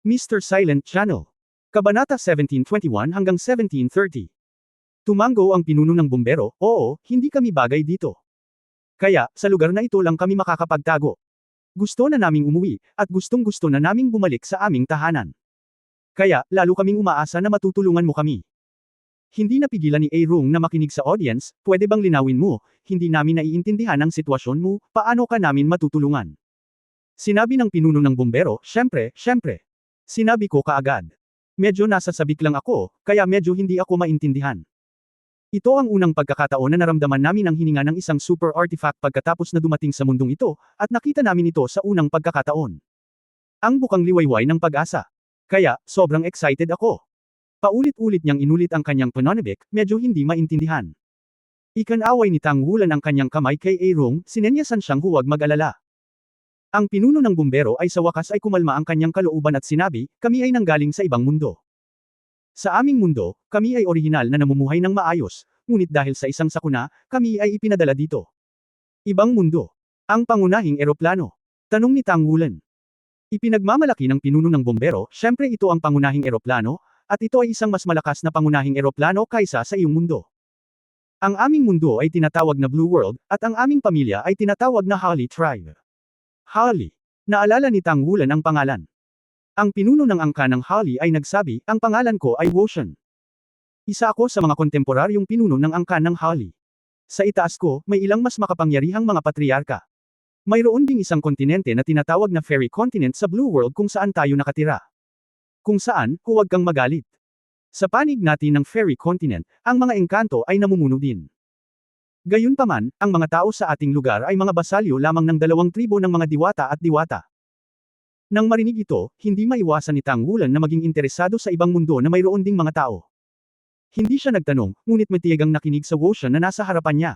Mr. Silent Channel. Kabanata 1721 hanggang 1730. Tumango ang pinuno ng bumbero, oo, hindi kami bagay dito. Kaya, sa lugar na ito lang kami makakapagtago. Gusto na naming umuwi, at gustong-gusto na naming bumalik sa aming tahanan. Kaya, lalo kaming umaasa na matutulungan mo kami. Hindi napigilan ni Aerong na makinig sa audience, pwede bang linawin mo, hindi namin naiintindihan ang sitwasyon mo, paano ka namin matutulungan? Sinabi ng pinuno ng bumbero, syempre. Sinabi ko kaagad. Medyo nasa sabik lang ako, kaya medyo hindi ako maintindihan. Ito ang unang pagkakataon na naramdaman namin ang hininga ng isang super artifact pagkatapos na dumating sa mundong ito, at nakita namin ito sa unang pagkakataon. Ang bukang liwayway ng pag-asa. Kaya, sobrang excited ako. Paulit-ulit niyang inulit ang kanyang pananabik, medyo hindi maintindihan. Ikanaway ni Tang Wulan ang kanyang kamay kay Aerong, sinenyasan siyang huwag mag-alala. Ang pinuno ng bumbero ay sa wakas ay kumalma ang kanyang kalooban at sinabi, kami ay nanggaling sa ibang mundo. Sa aming mundo, kami ay orihinal na namumuhay ng maayos, ngunit dahil sa isang sakuna, kami ay ipinadala dito. Ibang mundo. Ang pangunahing eroplano. Tanong ni Tang Wulan. Ipinagmamalaki ng pinuno ng bumbero, syempre ito ang pangunahing eroplano, at ito ay isang mas malakas na pangunahing eroplano kaysa sa iyong mundo. Ang aming mundo ay tinatawag na Blue World, at ang aming pamilya ay tinatawag na Holly Tribe. Holly. Naalala ni Tang Wulan ang pangalan. Ang pinuno ng angka ng Holly ay nagsabi, ang pangalan ko ay Woshan. Isa ako sa mga kontemporaryong pinuno ng angka ng Holly. Sa itaas ko, may ilang mas makapangyarihang mga patriarka. Mayroon ding isang kontinente na tinatawag na Fairy Continent sa Blue World kung saan tayo nakatira. Kung saan, huwag kang magalit. Sa panig natin ng Fairy Continent, ang mga engkanto ay namumuno din. Gayunpaman, ang mga tao sa ating lugar ay mga basalyo lamang ng 2 tribo ng mga diwata at diwata. Nang marinig ito, hindi maiwasan ni Tang Wulan na maging interesado sa ibang mundo na mayroon ding mga tao. Hindi siya nagtanong, ngunit matiyagang nakinig sa Woshan na nasa harapan niya.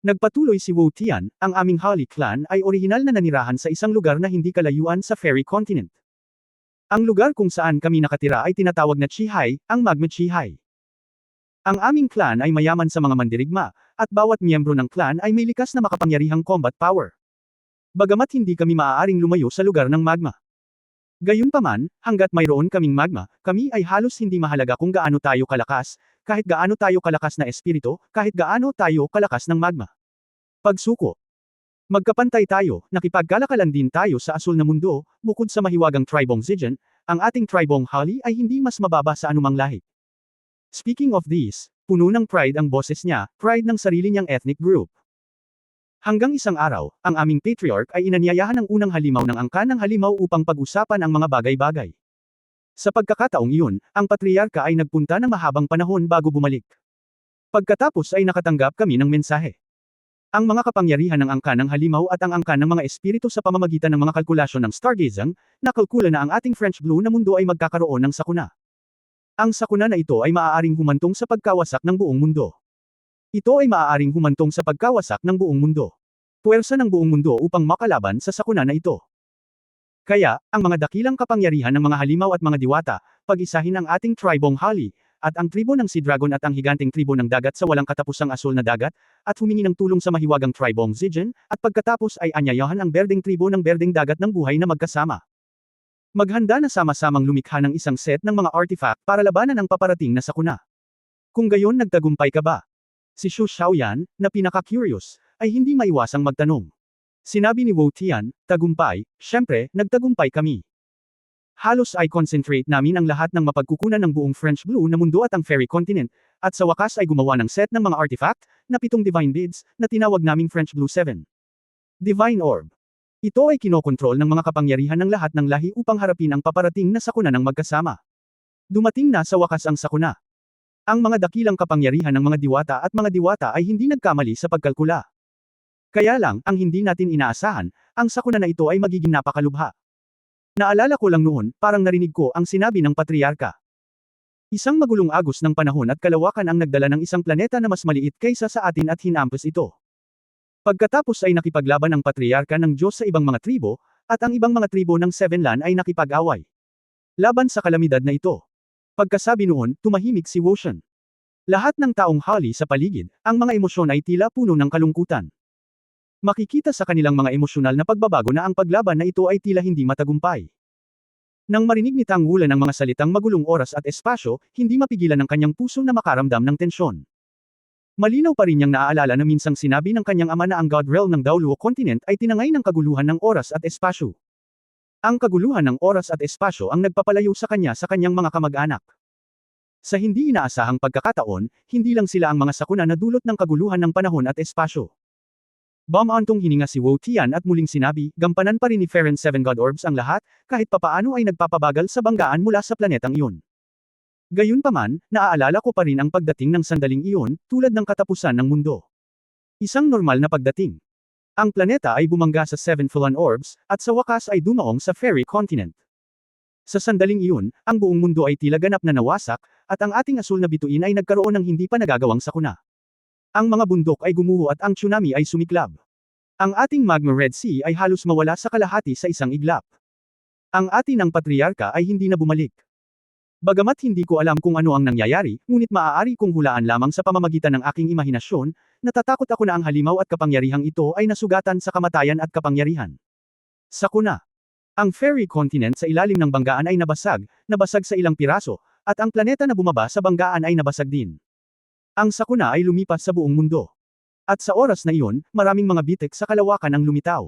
Nagpatuloy si Wo Tian, ang aming Holly clan ay orihinal na nanirahan sa isang lugar na hindi kalayuan sa Fairy Continent. Ang lugar kung saan kami nakatira ay tinatawag na Chihai, ang Magma Chihai. Ang aming clan ay mayaman sa mga mandirigma, at bawat miyembro ng clan ay may likas na makapangyarihang combat power. Bagamat hindi kami maaaring lumayo sa lugar ng magma. Gayunpaman, hanggat mayroon kaming magma, kami ay halos hindi mahalaga kung gaano tayo kalakas, kahit gaano tayo kalakas na espiritu, kahit gaano tayo kalakas ng magma. Pagsuko. Magkapantay tayo, nakipagkalakalan din tayo sa asul na mundo, bukod sa mahiwagang tribong Zijan, ang ating tribong Holly ay hindi mas mababa sa anumang lahi. Speaking of this, puno ng pride ang boses niya, pride ng sarili niyang ethnic group. Hanggang isang araw, ang aming patriarch ay inanyayahan ng unang halimaw ng angka ng halimaw upang pag-usapan ang mga bagay-bagay. Sa pagkakataong iyon, ang patriarka ay nagpunta ng mahabang panahon bago bumalik. Pagkatapos ay nakatanggap kami ng mensahe. Ang mga kapangyarihan ng angka ng halimaw at ang angka ng mga espiritu sa pamamagitan ng mga kalkulasyon ng stargazing, nakalkula na ang ating French Blue na mundo ay magkakaroon ng sakuna. Ang sakuna na ito ay maaaring humantong sa pagkawasak ng buong mundo. Ito ay maaaring humantong sa pagkawasak ng buong mundo. Puwersa ng buong mundo upang makalaban sa sakuna na ito. Kaya, ang mga dakilang kapangyarihan ng mga halimaw at mga diwata, pag-isahin ang ating tribong Holly, at ang tribo ng Sea Dragon at ang higanteng tribo ng dagat sa walang katapusang asul na dagat, at humingi ng tulong sa mahiwagang tribong Zijan, at pagkatapos ay anyayahan ang berdeng tribo ng berdeng dagat ng buhay na magkasama. Maghanda na sama-samang lumikha ng isang set ng mga artifact para labanan ang paparating na sakuna. Kung gayon nagtagumpay ka ba? Si Xu Xiaoyan, na pinaka-curious, ay hindi maiwasang magtanong. Sinabi ni Wo Tian, tagumpay, syempre, nagtagumpay kami. Halos ay concentrate namin ang lahat ng mapagkukunan ng buong French Blue na mundo at ang Fairy Continent, at sa wakas ay gumawa ng set ng mga artifact, na 7 Divine Beads, na tinawag naming French Blue 7. Divine Orb. Ito ay kinokontrol ng mga kapangyarihan ng lahat ng lahi upang harapin ang paparating na sakuna ng magkasama. Dumating na sa wakas ang sakuna. Ang mga dakilang kapangyarihan ng mga diwata at mga diwata ay hindi nagkamali sa pagkalkula. Kaya lang, ang hindi natin inaasahan, ang sakuna na ito ay magiging napakalubha. Naalala ko lang noon, parang narinig ko ang sinabi ng patriarka. Isang magulong agos ng panahon at kalawakan ang nagdala ng isang planeta na mas maliit kaysa sa atin at hinampas ito. Pagkatapos ay nakipaglaban ang patriarka ng Diyos sa ibang mga tribo, at ang ibang mga tribo ng Sevenland ay nakipag-away. Laban sa kalamidad na ito. Pagkasabi noon, tumahimik si Woshan. Lahat ng taong Holly sa paligid, ang mga emosyon ay tila puno ng kalungkutan. Makikita sa kanilang mga emosyonal na pagbabago na ang paglaban na ito ay tila hindi matagumpay. Nang marinig ni Tang Wulan ang mga salitang magulong oras at espasyo, hindi mapigilan ng kanyang puso na makaramdam ng tensyon. Malinaw pa rin niyang naaalala na minsang sinabi ng kanyang ama na ang God Realm ng Daoluo Continent ay tinangay ng kaguluhan ng oras at espasyo. Ang kaguluhan ng oras at espasyo ang nagpapalayo sa kanyang mga kamag-anak. Sa hindi inaasahang pagkakataon, hindi lang sila ang mga sakuna na dulot ng kaguluhan ng panahon at espasyo. Bumantong hininga si Wu Tian at muling sinabi, gampanan pa rin ni Feren Seven God Orbs ang lahat, kahit papaano ay nagpapabagal sa banggaan mula sa planetang iyon. Gayunpaman, naaalala ko pa rin ang pagdating ng sandaling iyon, tulad ng katapusan ng mundo. Isang normal na pagdating. Ang planeta ay bumangga sa Seven Fallen Orbs, at sa wakas ay dumaong sa Fairy Continent. Sa sandaling iyon, ang buong mundo ay tila ganap na nawasak, at ang ating asul na bituin ay nagkaroon ng hindi pa nagagawang sakuna. Ang mga bundok ay gumuho at ang tsunami ay sumiklab. Ang ating magma Red Sea ay halos mawala sa kalahati sa isang iglap. Ang atin ang patriarka ay hindi na bumalik. Bagamat hindi ko alam kung ano ang nangyayari, ngunit maaari kong hulaan lamang sa pamamagitan ng aking imahinasyon, natatakot ako na ang halimaw at kapangyarihang ito ay nasugatan sa kamatayan at kapangyarihan. Sakuna. Ang Fairy Continent sa ilalim ng banggaan ay nabasag sa ilang piraso, at ang planeta na bumaba sa banggaan ay nabasag din. Ang sakuna ay lumipas sa buong mundo. At sa oras na iyon, maraming mga bitik sa kalawakan ang lumitaw.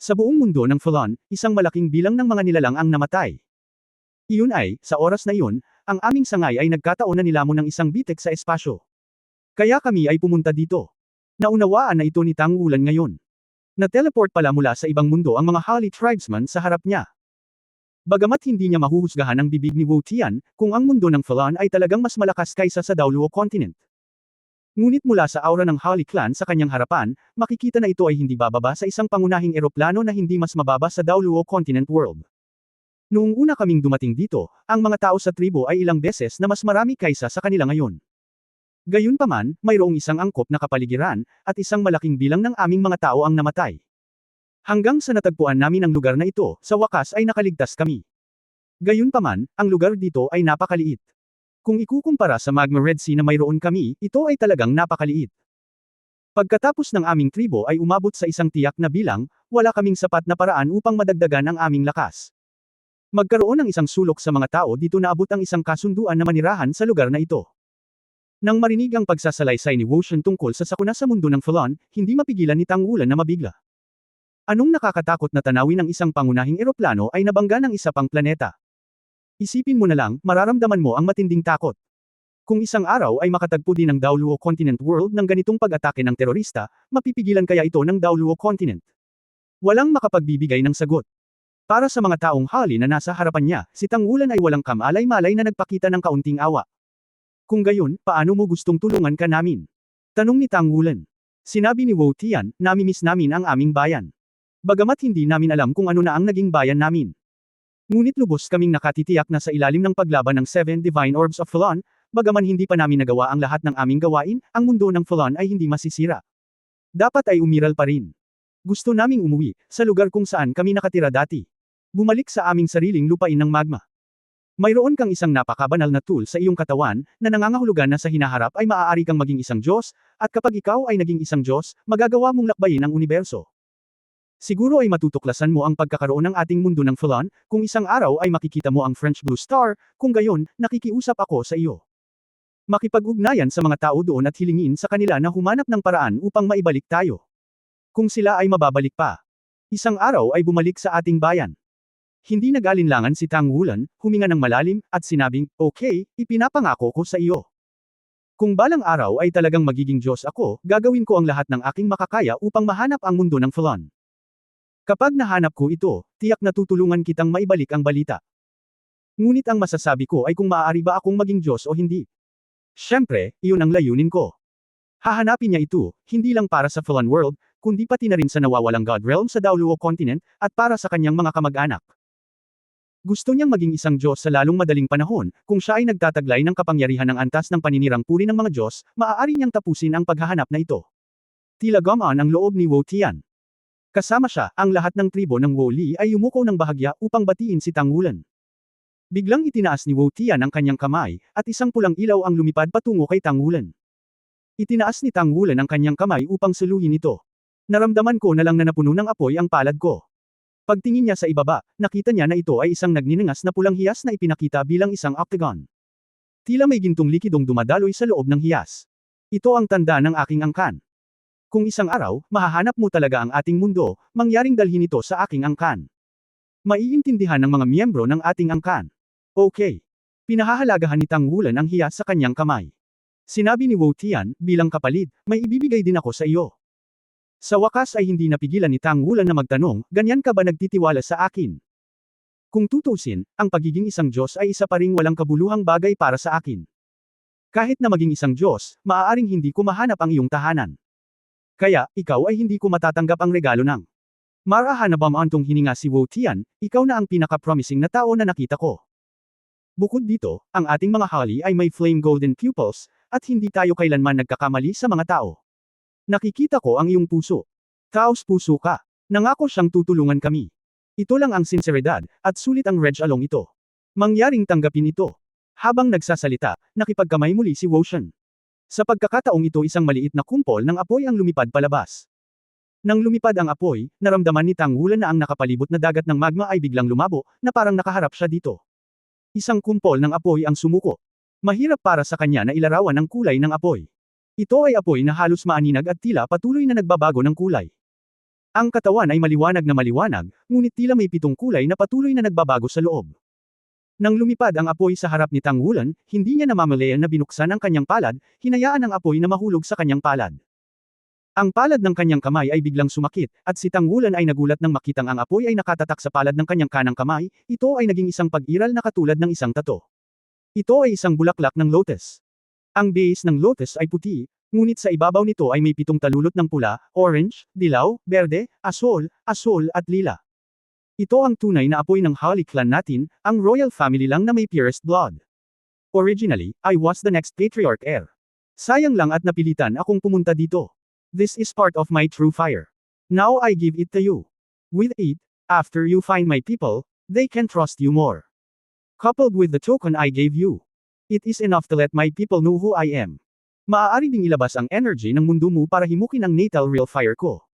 Sa buong mundo ng Falon, isang malaking bilang ng mga nilalang ang namatay. Iyon ay, sa oras na iyon, ang aming sangay ay nagkataon na nilamon ng isang bitik sa espasyo. Kaya kami ay pumunta dito. Naunawaan na ito ni Tang Wulan ngayon. Na-teleport pala mula sa ibang mundo ang mga Hali tribesmen sa harap niya. Bagamat hindi niya mahuhusgahan ang bibig ni Wu Tian, kung ang mundo ng Falon ay talagang mas malakas kaysa sa Daoluo Continent. Ngunit mula sa aura ng Hali clan sa kanyang harapan, makikita na ito ay hindi bababa sa isang pangunahing eroplano na hindi mas mababa sa Daoluo Continent world. Noong una kaming dumating dito, ang mga tao sa tribo ay ilang beses na mas marami kaysa sa kanila ngayon. Gayunpaman, mayroong isang angkop na kapaligiran, at isang malaking bilang ng aming mga tao ang namatay. Hanggang sa natagpuan namin ang lugar na ito, sa wakas ay nakaligtas kami. Gayunpaman, ang lugar dito ay napakaliit. Kung ikukumpara sa Magma Red Sea na mayroon kami, ito ay talagang napakaliit. Pagkatapos ng aming tribo ay umabot sa isang tiyak na bilang, wala kaming sapat na paraan upang madagdagan ang aming lakas. Magkaroon ng isang sulok sa mga tao dito na abot ang isang kasunduan na manirahan sa lugar na ito. Nang marinig ang pagsasalaysay ni Wu Shen tungkol sa sakuna sa mundo ng Falon, hindi mapigilan ni Tang Wulan na mabigla. Anong nakakatakot na tanawin ng isang pangunahing eroplano ay nabangga ng isa pang planeta? Isipin mo na lang, mararamdaman mo ang matinding takot. Kung isang araw ay makatagpo din ng Daoluo Continent world ng ganitong pag-atake ng terorista, mapipigilan kaya ito ng Daoluo Continent? Walang makapagbibigay ng sagot. Para sa mga taong Hali na nasa harapan niya, si Tang Wulan ay walang kamalay-malay na nagpakita ng kaunting awa. Kung gayon, paano mo gustong tulungan ka namin? Tanong ni Tang Wulan. Sinabi ni Wu Tian, namimiss namin ang aming bayan. Bagamat hindi namin alam kung ano na ang naging bayan namin. Ngunit lubos kaming nakatitiyak na sa ilalim ng paglaban ng Seven Divine Orbs of Falon, bagaman hindi pa namin nagawa ang lahat ng aming gawain, ang mundo ng Falon ay hindi masisira. Dapat ay umiral pa rin. Gusto naming umuwi, sa lugar kung saan kami nakatira dati. Bumalik sa aming sariling lupain ng magma. Mayroon kang isang napakabanal na tool sa iyong katawan, na nangangahulugan na sa hinaharap ay maaari kang maging isang Diyos, at kapag ikaw ay naging isang Diyos, magagawa mong lakbayin ang universo. Siguro ay matutuklasan mo ang pagkakaroon ng ating mundo ng Falon, kung isang araw ay makikita mo ang French Blue Star, kung gayon, nakikiusap ako sa iyo. Makipag-ugnayan sa mga tao doon at hilingin sa kanila na humanap ng paraan upang maibalik tayo. Kung sila ay mababalik pa. Isang araw ay bumalik sa ating bayan. Hindi nag-alinlangan si Tang Wulan, huminga ng malalim, at sinabing, okay, ipinapangako ko sa iyo. Kung balang araw ay talagang magiging Diyos ako, gagawin ko ang lahat ng aking makakaya upang mahanap ang mundo ng Falon. Kapag nahanap ko ito, tiyak na tutulungan kitang maibalik ang balita. Ngunit ang masasabi ko ay kung maaari ba akong maging Diyos o hindi. Siyempre, iyon ang layunin ko. Hahanapin niya ito, hindi lang para sa Fallen World, kundi pati na rin sa nawawalang God Realm sa Daoluo Continent, at para sa kanyang mga kamag-anak. Gusto niyang maging isang Diyos sa lalong madaling panahon, kung siya ay nagtataglay ng kapangyarihan ng antas ng paninirang puri ng mga Diyos, maaari niyang tapusin ang paghahanap na ito. Tila gamaan ang loob ni Wu Tian. Kasama siya, ang lahat ng tribo ng Wu Li ay yumuko ng bahagya upang batiin si Tang Wulan. Biglang itinaas ni Wu Tian ang kanyang kamay, at isang pulang ilaw ang lumipad patungo kay Tang Wulan. Itinaas ni Tang Wulan ang kanyang kamay upang suluhin ito. Naramdaman ko na lang na napuno ng apoy ang palad ko. Pagtingin niya sa ibaba, nakita niya na ito ay isang nagninangas na pulang hiyas na ipinakita bilang isang octagon. Tila may gintong likidong dumadaloy sa loob ng hiyas. Ito ang tanda ng aking angkan. Kung isang araw, mahahanap mo talaga ang ating mundo, mangyaring dalhin ito sa aking angkan. Maiintindihan ng mga miyembro ng ating angkan. Okay. Pinahahalagahan ni Tang Wulan ang hiyas sa kanyang kamay. Sinabi ni Wu Tian, bilang kapalit, may ibibigay din ako sa iyo. Sa wakas ay hindi napigilan ni Tang Wulan na magtanong, ganyan ka ba nagtitiwala sa akin? Kung tutusin, ang pagiging isang Diyos ay isa pa ring walang kabuluhang bagay para sa akin. Kahit na maging isang Diyos, maaaring hindi ko mahanap ang iyong tahanan. Kaya, ikaw ay hindi ko matatanggap ang regalo ng Marahanabam antong hininga si Wu Tian, ikaw na ang pinaka-promising na tao na nakita ko. Bukod dito, ang ating mga hali ay may flame golden pupils, at hindi tayo kailanman nagkakamali sa mga tao. Nakikita ko ang iyong puso. Taos puso ka. Nangako siyang tutulungan kami. Ito lang ang sinseridad, at sulit ang Reg Along ito. Mangyaring tanggapin ito. Habang nagsasalita, nakipagkamay muli si Woshan. Sa pagkakataong ito isang maliit na kumpol ng apoy ang lumipad palabas. Nang lumipad ang apoy, naramdaman ni Tang Wulan na ang nakapalibot na dagat ng magma ay biglang lumabo, na parang nakaharap siya dito. Isang kumpol ng apoy ang sumuko. Mahirap para sa kanya na ilarawan ang kulay ng apoy. Ito ay apoy na halos maaninag at tila patuloy na nagbabago ng kulay. Ang katawan ay maliwanag na maliwanag, ngunit tila may 7 kulay na patuloy na nagbabago sa loob. Nang lumipad ang apoy sa harap ni Tang Wulan, hindi niya namamalayan na binuksan ang kanyang palad, hinayaan ang apoy na mahulog sa kanyang palad. Ang palad ng kanyang kamay ay biglang sumakit, at si Tang Wulan ay nagulat nang makitang ang apoy ay nakatatak sa palad ng kanyang kanang kamay, ito ay naging isang pag-iral na katulad ng isang tato. Ito ay isang bulaklak ng lotus. Ang base ng lotus ay puti, ngunit sa ibabaw nito ay may 7 talulot ng pula, orange, dilaw, berde, asol, at lila. Ito ang tunay na apoy ng Hali clan natin, ang royal family lang na may purest blood. Originally, I was the next patriarch heir. Sayang lang at napilitan akong pumunta dito. This is part of my true fire. Now I give it to you. With it, after you find my people, they can trust you more. Coupled with the token I gave you, it is enough to let my people know who I am. Maaari ding ilabas ang energy ng mundo mo para himukin ang natal real fire ko.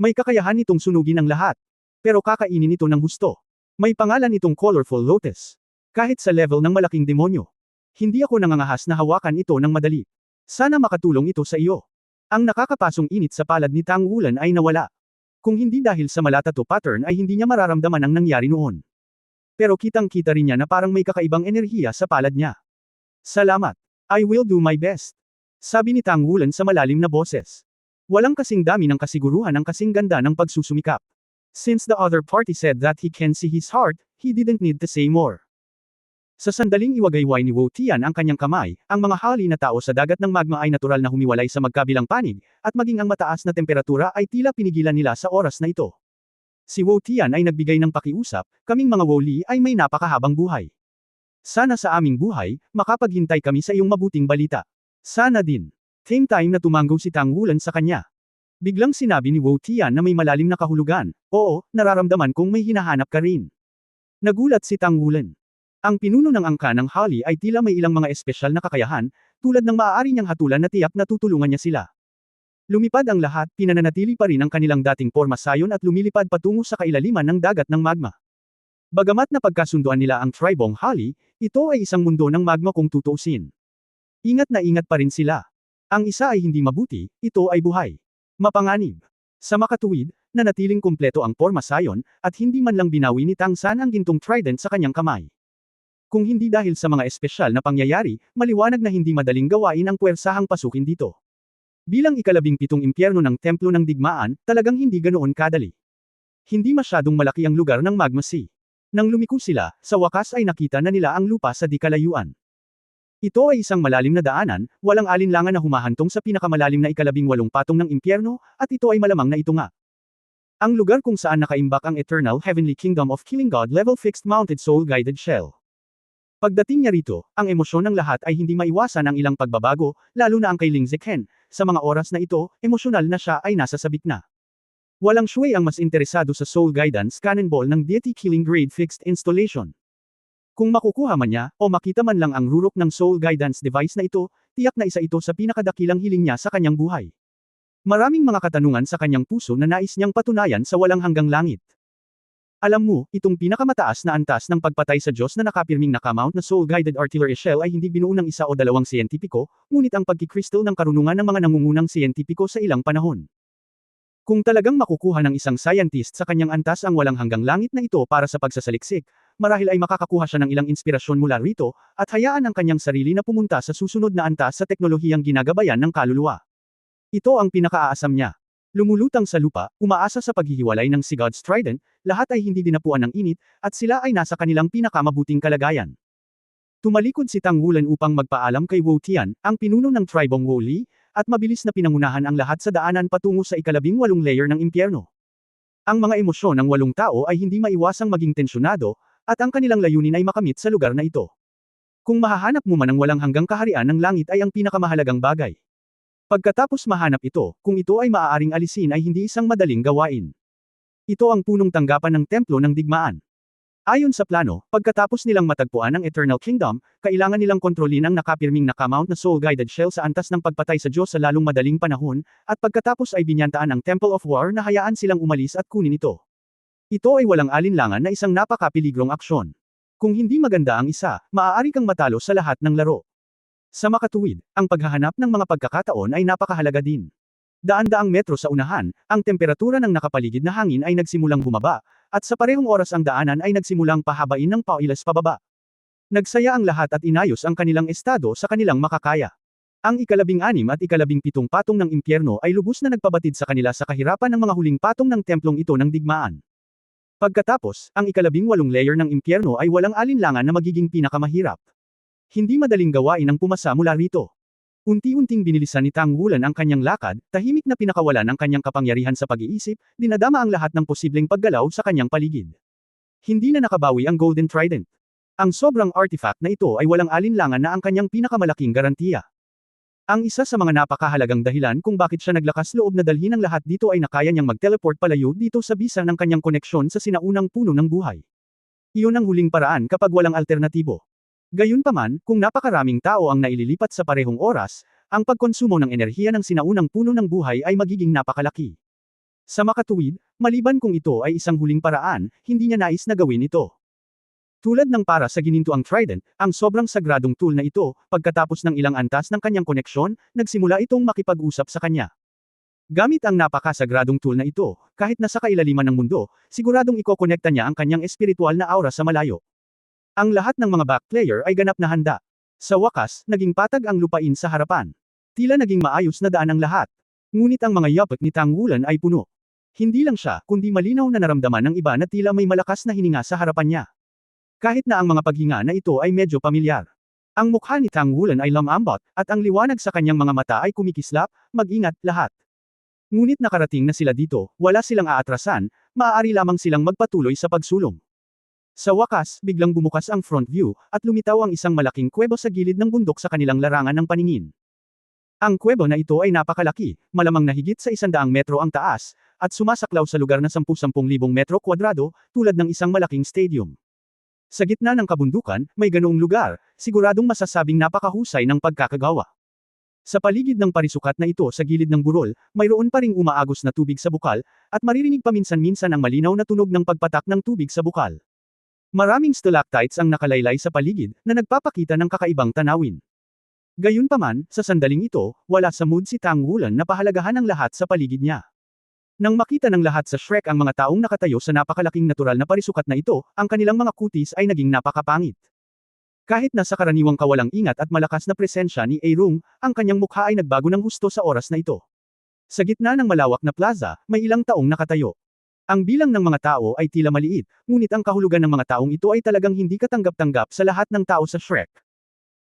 May kakayahan itong sunugin ang lahat. Pero kakainin ito ng husto. May pangalan itong colorful lotus. Kahit sa level ng malaking demonyo. Hindi ako nangangahas na hawakan ito ng madali. Sana makatulong ito sa iyo. Ang nakakapasong init sa palad ni Tang Wulan ay nawala. Kung hindi dahil sa malatato pattern ay hindi niya mararamdaman ang nangyari noon. Pero kitang-kita rin niya na parang may kakaibang enerhiya sa palad niya. Salamat. I will do my best. Sabi ni Tang Wulan sa malalim na boses. Walang kasing dami ng kasiguruhan ang kasing ganda ng pagsusumikap. Since the other party said that he can see his heart, he didn't need to say more. Sa sandaling iwagayway ni Wu Tian ang kanyang kamay, ang mga hali na tao sa dagat ng magma ay natural na humiwalay sa magkabilang panig, at maging ang mataas na temperatura ay tila pinigilan nila sa oras na ito. Si Wu Tian ay nagbigay ng pakiusap, kaming mga Woli ay may napakahabang buhay. Sana sa aming buhay, makapaghintay kami sa iyong mabuting balita. Sana din. Same time na tumango si Tang Wulan sa kanya. Biglang sinabi ni Wu Tian na may malalim na kahulugan, oo, nararamdaman kong may hinahanap ka rin. Nagulat si Tang Wulan. Ang pinuno ng angka ng Hali ay tila may ilang mga espesyal na kakayahan, tulad ng maaari niyang hatulan na tiyak na tutulungan niya sila. Lumipad ang lahat, pinananatili pa rin ang kanilang dating porma sayon at lumilipad patungo sa kailaliman ng dagat ng magma. Bagamat na pagkasunduan nila ang tribong Hali, ito ay isang mundo ng magma kung tutuusin. Ingat na ingat pa rin sila. Ang isa ay hindi mabuti, ito ay buhay. Mapanganib. Sa makatuwid, nanatiling kumpleto ang porma sayon, at hindi man lang binawi ni Tang San ang gintong trident sa kanyang kamay. Kung hindi dahil sa mga espesyal na pangyayari, maliwanag na hindi madaling gawain ang puwersahang pasukin dito. Bilang ika-17 impyerno ng Templo ng Digmaan, talagang hindi ganoon kadali. Hindi masyadong malaki ang lugar ng Magma Sea. Nang lumiko sila, sa wakas ay nakita na nila ang lupa sa di kalayuan. Ito ay isang malalim na daanan, walang alinlangan na humahantong sa pinakamalalim na ika-18 patong ng impyerno, at ito ay malamang na ito nga. Ang lugar kung saan nakaimbak ang Eternal Heavenly Kingdom of Killing God Level Fixed Mounted Soul Guided Shell. Pagdating niya rito, ang emosyon ng lahat ay hindi maiwasan ang ilang pagbabago, lalo na ang kay Ling Zekhen. Sa mga oras na ito, emosyonal na siya ay nasa sabik na. Walang shuway ang mas interesado sa Soul Guidance Cannonball ng Deity Killing Grade Fixed Installation. Kung makukuha man niya, o makita man lang ang rurok ng Soul Guidance device na ito, tiyak na isa ito sa pinakadakilang hiling niya sa kanyang buhay. Maraming mga katanungan sa kanyang puso na nais niyang patunayan sa walang hanggang langit. Alam mo, itong pinakamataas na antas ng pagpatay sa Diyos na nakapirming nakamount na soul-guided artillery shell ay hindi binuo ng isa o dalawang siyentipiko, ngunit ang pagkikristal ng karunungan ng mga nangungunang siyentipiko sa ilang panahon. Kung talagang makukuha ng isang scientist sa kanyang antas ang walang hanggang langit na ito para sa pagsasaliksik, marahil ay makakakuha siya ng ilang inspirasyon mula rito, at hayaan ang kanyang sarili na pumunta sa susunod na antas sa teknolohiyang ginagabayan ng kaluluwa. Ito ang pinakaaasam niya. Lumulutang sa lupa, umaasa sa paghihiwalay ng si God's Trident, lahat ay hindi dinapuan ng init, at sila ay nasa kanilang pinakamabuting kalagayan. Tumalikod si Tang Wulan upang magpaalam kay Wu Tian, ang pinuno ng tribong Wu Li, at mabilis na pinangunahan ang lahat sa daanan patungo sa ika-18 layer ng impyerno. Ang mga emosyon ng 8 tao ay hindi maiwasang maging tensyonado, at ang kanilang layunin ay makamit sa lugar na ito. Kung mahahanap mo man ang walang hanggang kaharian ng langit ay ang pinakamahalagang bagay. Pagkatapos mahanap ito, kung ito ay maaaring alisin ay hindi isang madaling gawain. Ito ang punong tanggapan ng templo ng digmaan. Ayon sa plano, pagkatapos nilang matagpuan ang Eternal Kingdom, kailangan nilang kontrolin ang nakapirming nakamount na soul-guided shell sa antas ng pagpatay sa Diyos sa lalong madaling panahon, at pagkatapos ay binyantaan ang Temple of War na hayaan silang umalis at kunin ito. Ito ay walang alinlangan na isang napakapiligrong aksyon. Kung hindi maganda ang isa, maaari kang matalo sa lahat ng laro. Sa makatuwid, ang paghahanap ng mga pagkakataon ay napakahalaga din. Daan-daang metro sa unahan, ang temperatura ng nakapaligid na hangin ay nagsimulang bumaba, at sa parehong oras ang daanan ay nagsimulang pahabain ng pauilas pababa. Nagsaya ang lahat at inayos ang kanilang estado sa kanilang makakaya. Ang ika-17 at ika-17 patong ng impyerno ay lubos na nagpabatid sa kanila sa kahirapan ng mga huling patong ng templong ito ng digmaan. Pagkatapos, ang ika-18 layer ng impyerno ay walang alinlangan na magiging pinakamahirap. Hindi madaling gawain ang pumasa mula rito. Unti-unting binilisan ni Tang Wulan ang kanyang lakad, tahimik na pinakawalan ang kanyang kapangyarihan sa pag-iisip, dinadama ang lahat ng posibleng paggalaw sa kanyang paligid. Hindi na nakabawi ang Golden Trident. Ang sobrang artifact na ito ay walang alinlangan na ang kanyang pinakamalaking garantiya. Ang isa sa mga napakahalagang dahilan kung bakit siya naglakas loob na dalhin ang lahat dito ay nakaya niyang mag-teleport palayo dito sa bisa ng kanyang koneksyon sa sinaunang puno ng buhay. Iyon ang huling paraan kapag walang alternatibo. Gayunpaman, kung napakaraming tao ang naililipat sa parehong oras, ang pagkonsumo ng enerhiya ng sinaunang puno ng buhay ay magiging napakalaki. Sa makatuwid, maliban kung ito ay isang huling paraan, hindi niya nais na gawin ito. Tulad ng para sa ginintuang Trident, ang sobrang sagradong tool na ito, pagkatapos ng ilang antas ng kanyang koneksyon, nagsimula itong makipag-usap sa kanya. Gamit ang napakasagradong tool na ito, kahit nasa kailaliman ng mundo, siguradong ikokonekta niya ang kanyang espiritual na aura sa malayo. Ang lahat ng mga back player ay ganap na handa. Sa wakas, naging patag ang lupain sa harapan. Tila naging maayos na daan ang lahat. Ngunit ang mga yapot ni Tang Wulan ay puno. Hindi lang siya, kundi malinaw na naramdaman ng iba na tila may malakas na hininga sa harapan niya. Kahit na ang mga paghinga na ito ay medyo pamilyar. Ang mukha ni Tang Wulan ay lumambot, at ang liwanag sa kanyang mga mata ay kumikislap, mag-ingat, lahat. Ngunit nakarating na sila dito, wala silang aatrasan, maaari lamang silang magpatuloy sa pagsulong. Sa wakas, biglang bumukas ang front view, at lumitaw ang isang malaking kuwebo sa gilid ng bundok sa kanilang larangan ng paningin. Ang kuwebo na ito ay napakalaki, malamang na higit sa 100 metro ang taas, at sumasaklaw sa lugar na 10,000 metro kwadrado, tulad ng isang malaking stadium. Sa gitna ng kabundukan, may ganoong lugar, siguradong masasabing napakahusay ng pagkakagawa. Sa paligid ng parisukat na ito sa gilid ng burol, mayroon pa ring umaagos na tubig sa bukal, at maririnig paminsan-minsan ang malinaw na tunog ng pagpatak ng tubig sa bukal. Maraming stalactites ang nakalaylay sa paligid, na nagpapakita ng kakaibang tanawin. Gayunpaman, sa sandaling ito, wala sa mood si Tang Wulan na pahalagahan ang lahat sa paligid niya. Nang makita ng lahat sa Shrek ang mga taong nakatayo sa napakalaking natural na parisukat na ito, ang kanilang mga kutis ay naging napakapangit. Kahit na sa karaniwang kawalang ingat at malakas na presensya ni Aerung, ang kanyang mukha ay nagbago ng husto sa oras na ito. Sa gitna ng malawak na plaza, may ilang taong nakatayo. Ang bilang ng mga tao ay tila maliit, ngunit ang kahulugan ng mga taong ito ay talagang hindi katanggap-tanggap sa lahat ng tao sa Shrek.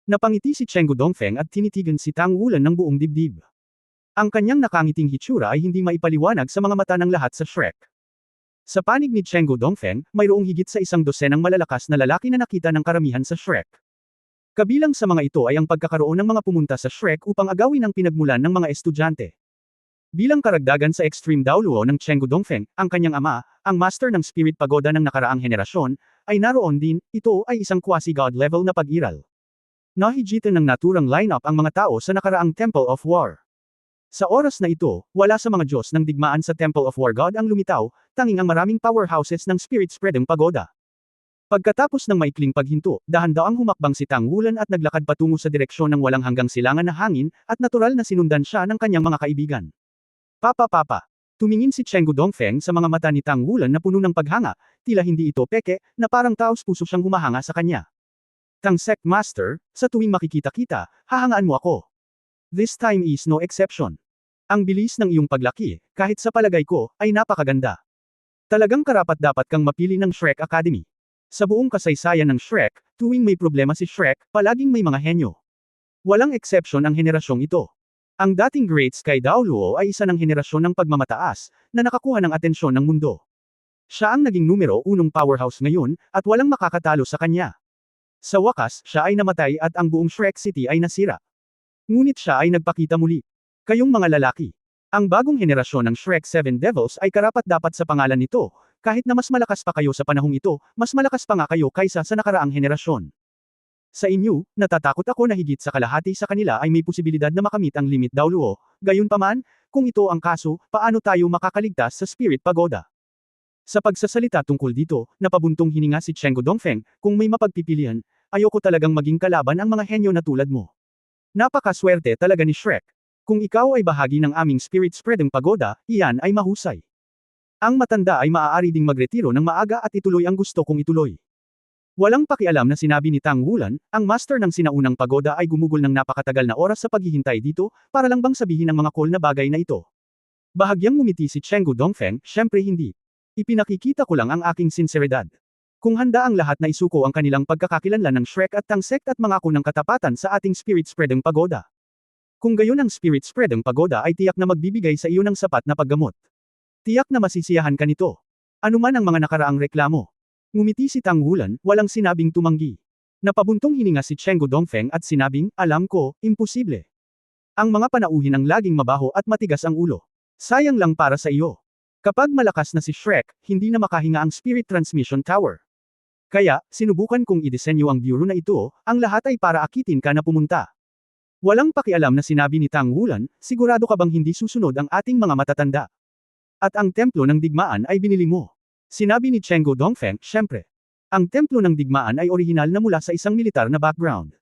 Napangiti si Chenggu Dongfeng at tinitigan si Tang Wulan ng buong dibdib. Ang kanyang nakangiting hitsura ay hindi maipaliwanag sa mga mata ng lahat sa Shrek. Sa panig ni Chenggu Dongfeng, mayroong higit sa 100 malalakas na lalaki na nakita ng karamihan sa Shrek. Kabilang sa mga ito ay ang pagkakaroon ng mga pumunta sa Shrek upang agawin ang pinagmulan ng mga estudyante. Bilang karagdagan sa extreme dauluo ng Chenggu Dongfeng, ang kanyang ama, ang master ng Spirit Pagoda ng nakaraang henerasyon, ay naroon din, ito ay isang quasi-god level na pag-iral. Nahigitan ng naturang lineup ang mga tao sa nakaraang Temple of War. Sa oras na ito, wala sa mga Diyos ng digmaan sa Temple of War God ang lumitaw, tanging ang maraming powerhouses ng spirit spreading pagoda. Pagkatapos ng maikling paghinto, dahan-daang humakbang si Tang Wulan at naglakad patungo sa direksyon ng walang hanggang silangan na hangin, at natural na sinundan siya ng kanyang mga kaibigan. Papa. Tumingin si Chenggu Dongfeng sa mga mata ni Tang Wulan na puno ng paghanga, tila hindi ito peke, na parang taos puso siyang humahanga sa kanya. Tang Sect Master, sa tuwing makikita-kita, hahangaan mo ako. This time is no exception. Ang bilis ng iyong paglaki, kahit sa palagay ko, ay napakaganda. Talagang karapat-dapat kang mapili ng Shrek Academy. Sa buong kasaysayan ng Shrek, tuwing may problema si Shrek, palaging may mga henyo. Walang exception ang henerasyong ito. Ang dating Great Sky Daoluo ay isa ng henerasyon ng pagmamataas, na nakakuha ng atensyon ng mundo. Siya ang naging numero 1 powerhouse ngayon, at walang makakatalo sa kanya. Sa wakas, siya ay namatay at ang buong Shrek City ay nasira. Ngunit siya ay nagpakita muli. Kayong mga lalaki. Ang bagong henerasyon ng Shrek 7 Devils ay karapat-dapat sa pangalan nito, kahit na mas malakas pa kayo sa panahong ito, mas malakas pa nga kayo kaysa sa nakaraang henerasyon. Sa inyo, natatakot ako na higit sa kalahati sa kanila ay may posibilidad na makamit ang limit Daoluo, gayunpaman, kung ito ang kaso, paano tayo makakaligtas sa Spirit Pagoda? Sa pagsasalita tungkol dito, napabuntong hininga si Chenggu Dongfeng, kung may mapagpipilian, ayoko talagang maging kalaban ang mga henyo na tulad mo. Napakaswerte talaga ni Shrek. Kung ikaw ay bahagi ng aming spirit spreading pagoda, iyan ay mahusay. Ang matanda ay maaari ding magretiro ng maaga at ituloy ang gusto kong ituloy. Walang pakialam na sinabi ni Tang Wulan, ang master ng sinaunang pagoda ay gumugol ng napakatagal na oras sa paghihintay dito, para lang bang sabihin ang mga cool na bagay na ito. Bahagyang ngumiti si Chenggu Dongfeng, syempre hindi. Ipinakikita ko lang ang aking sinseridad. Kung handa ang lahat na isuko ang kanilang pagkakakilanlan ng Shrek at Tang Sect at mangako ng katapatan sa ating spirit spreading pagoda. Kung gayon ang spirit spreading pagoda ay tiyak na magbibigay sa iyo ng sapat na paggamot. Tiyak na masisiyahan ka nito. Ano man ang mga nakaraang reklamo. Ngumiti si Tang Wulan, walang sinabing tumanggi. Napabuntong hininga si Chenggu Dongfeng at sinabing, alam ko, imposible. Ang mga panauhin ang laging mabaho at matigas ang ulo. Sayang lang para sa iyo. Kapag malakas na si Shrek, hindi na makahinga ang Spirit Transmission Tower. Kaya, sinubukan kong idisenyo ang bureau na ito, ang lahat ay para akitin ka na pumunta. Walang pakialam na sinabi ni Tang Wulan, sigurado ka bang hindi susunod ang ating mga matatanda? At ang templo ng digmaan ay binili mo. Sinabi ni Chenggu Dongfeng, syempre. Ang templo ng digmaan ay orihinal na mula sa isang militar na background.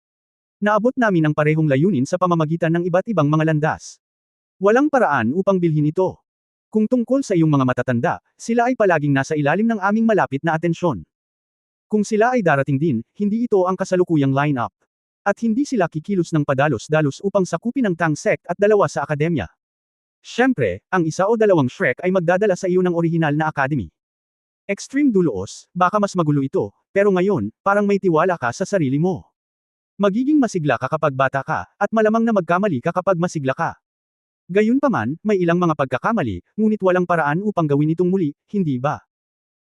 Naabot namin ang parehong layunin sa pamamagitan ng iba't ibang mga landas. Walang paraan upang bilhin ito. Kung tungkol sa iyong mga matatanda, sila ay palaging nasa ilalim ng aming malapit na atensyon. Kung sila ay darating din, hindi ito ang kasalukuyang line-up. At hindi sila kikilos ng padalos-dalos upang sakupin ang Tang Sect at dalawa sa akademya. Siyempre, ang isa o dalawang Shrek ay magdadala sa iyo ng orihinal na academy. Extreme Duloos, baka mas magulo ito, pero ngayon, parang may tiwala ka sa sarili mo. Magiging masigla ka kapag bata ka, at malamang na magkamali ka kapag masigla ka. Gayunpaman, may ilang mga pagkakamali, ngunit walang paraan upang gawin itong muli, hindi ba?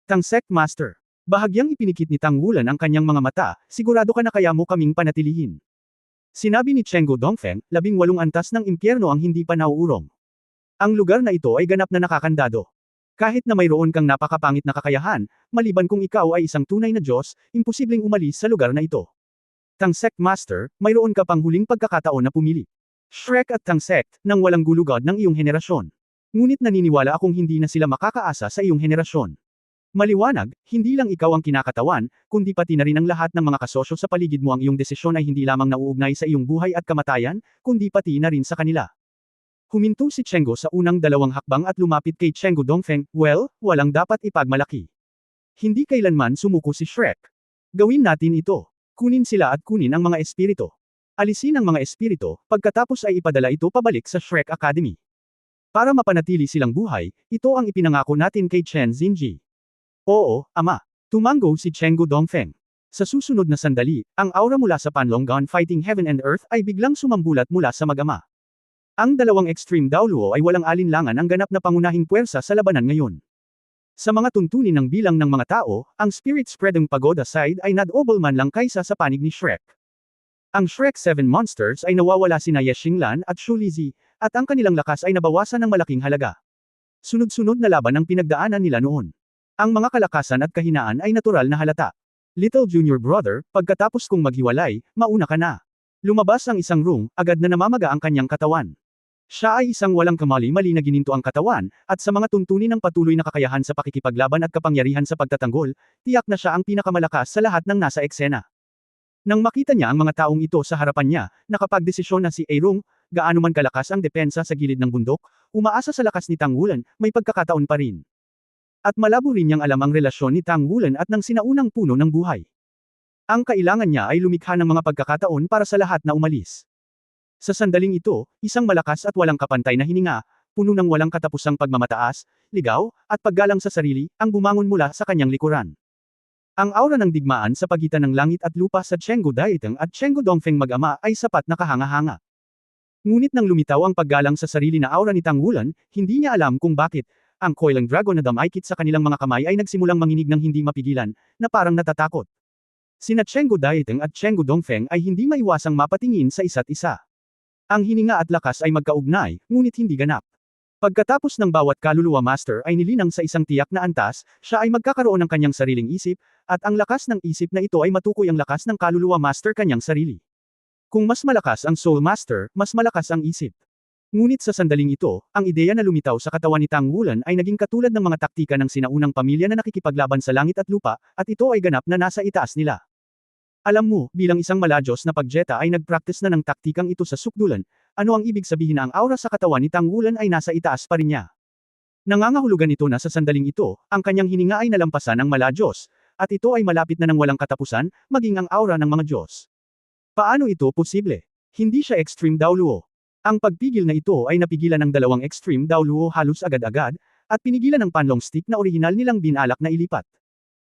Tang Sect Master. Bahagyang ipinikit ni Tang Wulan ang kanyang mga mata, sigurado ka na kaya mo kaming panatilihin. Sinabi ni Chenggu Dongfeng, 18 antas ng impyerno ang hindi pa nauurong. Ang lugar na ito ay ganap na nakakandado. Kahit na mayroon kang napakapangit na kakayahan, maliban kung ikaw ay isang tunay na Diyos, imposibleng umalis sa lugar na ito. Tang Sect Master, mayroon ka pang huling pagkakataon na pumili. Shrek at Tang Sect, nang walang gulugod ng iyong henerasyon. Ngunit naniniwala akong hindi na sila makakaasa sa iyong henerasyon. Maliwanag, hindi lang ikaw ang kinakatawan, kundi pati na rin ang lahat ng mga kasosyo sa paligid mo ang iyong desisyon ay hindi lamang nauugnay sa iyong buhay at kamatayan, kundi pati na rin sa kanila. Huminto si Chenggu sa unang dalawang hakbang at lumapit kay Chenggu Dongfeng, well, walang dapat ipagmalaki. Hindi kailanman sumuko si Shrek. Gawin natin ito. Kunin sila at kunin ang mga espiritu. Alisin ang mga espiritu, pagkatapos ay ipadala ito pabalik sa Shrek Academy. Para mapanatili silang buhay, ito ang ipinangako natin kay Chen Xinji. Oo, ama. Tumango si Chenggu Dongfeng. Sa susunod na sandali, ang aura mula sa Panlonggan Fighting Heaven and Earth ay biglang sumambulat mula sa mag-ama. Ang dalawang Extreme Daoluo ay walang alinlangan ang ganap na pangunahing puwersa sa labanan ngayon. Sa mga tuntunin ng bilang ng mga tao, ang Spirit Spreading Pagoda side ay nadobol man lang kaysa sa panig ni Shrek. Ang Shrek 7 monsters ay nawawala sina Ye Xinglan at Shu Lizhi, at ang kanilang lakas ay nabawasan ng malaking halaga. Sunod-sunod na laban ang pinagdaanan nila noon. Ang mga kalakasan at kahinaan ay natural na halata. Little Junior Brother, pagkatapos kong maghiwalay, mauna ka na. Lumabas ang isang room, agad na namamaga ang kanyang katawan. Siya ay isang walang kamali-mali na gininto ang katawan, at sa mga tuntunin ng patuloy na kakayahan sa pakikipaglaban at kapangyarihan sa pagtatanggol, tiyak na siya ang pinakamalakas sa lahat ng nasa eksena. Nang makita niya ang mga taong ito sa harapan niya, nakapagdesisyon na si Airong, gaano man kalakas ang depensa sa gilid ng bundok, umaasa sa lakas ni Tang Wulan, may pagkakataon pa rin. At malabo rin niyang alam ang relasyon ni Tang Wulan at ng sinaunang puno ng buhay. Ang kailangan niya ay lumikha ng mga pagkakataon para sa lahat na umalis. Sa sandaling ito, isang malakas at walang kapantay na hininga, puno ng walang katapusang pagmamataas, ligaw, at paggalang sa sarili, ang bumangon mula sa kanyang likuran. Ang aura ng digmaan sa pagitan ng langit at lupa sa Chenggu Daiteng at Chenggu Dongfeng mag-ama ay sapat na kahanga-hanga. Ngunit nang lumitaw ang paggalang sa sarili na aura ni Tang Wulan, hindi niya alam kung bakit, ang Coiling Dragon na damaykit sa kanilang mga kamay ay nagsimulang manginig ng hindi mapigilan, na parang natatakot. Sina Chenggu Daiteng at Chenggu Dongfeng ay hindi maiwasang mapatingin sa isa't isa. Ang hininga at lakas ay magkaugnay, ngunit hindi ganap. Pagkatapos ng bawat kaluluwa master ay nilinang sa isang tiyak na antas, siya ay magkakaroon ng kanyang sariling isip, at ang lakas ng isip na ito ay matukoy ang lakas ng kaluluwa master kanyang sarili. Kung mas malakas ang soul master, mas malakas ang isip. Ngunit sa sandaling ito, ang ideya na lumitaw sa katawan ni Tang Wulan ay naging katulad ng mga taktika ng sinaunang pamilya na nakikipaglaban sa langit at lupa, at ito ay ganap na nasa itaas nila. Alam mo, bilang isang maladyos na pagjeta ay nagpractice na ng taktikang ito sa sukdulan, ano ang ibig sabihin na ang aura sa katawan ni Tang Wulan ay nasa itaas pa rin niya. Nangangahulugan ito na sa sandaling ito, ang kanyang hininga ay nalampasan ng maladyos, at ito ay malapit na ng walang katapusan, maging ang aura ng mga Diyos. Paano ito posible? Hindi siya extreme Daoluo. Ang pagpigil na ito ay napigilan ng dalawang extreme Daoluo halos agad-agad, at pinigilan ng panlong stick na orihinal nilang binalak na ilipat.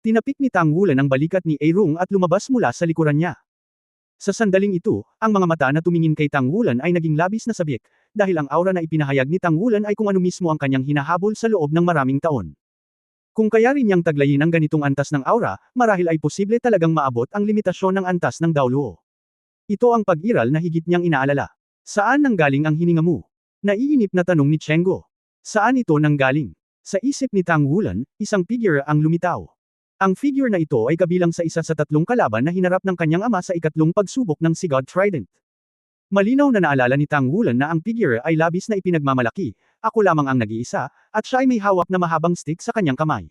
Tinapik ni Tang Wulan ang balikat ni Airong at lumabas mula sa likuran niya. Sa sandaling ito, ang mga mata na tumingin kay Tang Wulan ay naging labis na sabik, dahil ang aura na ipinahayag ni Tang Wulan ay kung ano mismo ang kanyang hinahabol sa loob ng maraming taon. Kung kaya rin niyang taglayin ang ganitong antas ng aura, marahil ay posible talagang maabot ang limitasyon ng antas ng Daoluo. Ito ang pag-iral na higit niyang inaalala. Saan nanggaling ang hininga mo? Naiinip na tanong ni Chenggu. Saan ito nanggaling? Sa isip ni Tang Wulan, isang figure ang lumitaw. Ang figure na ito ay kabilang sa isa sa tatlong kalaban na hinarap ng kanyang ama sa ikatlong pagsubok ng Sigod Trident. Malinaw na naalala ni Tang Wulan na ang figure ay labis na ipinagmamalaki, ako lamang ang nag-iisa, at siya ay may hawak na mahabang stick sa kanyang kamay.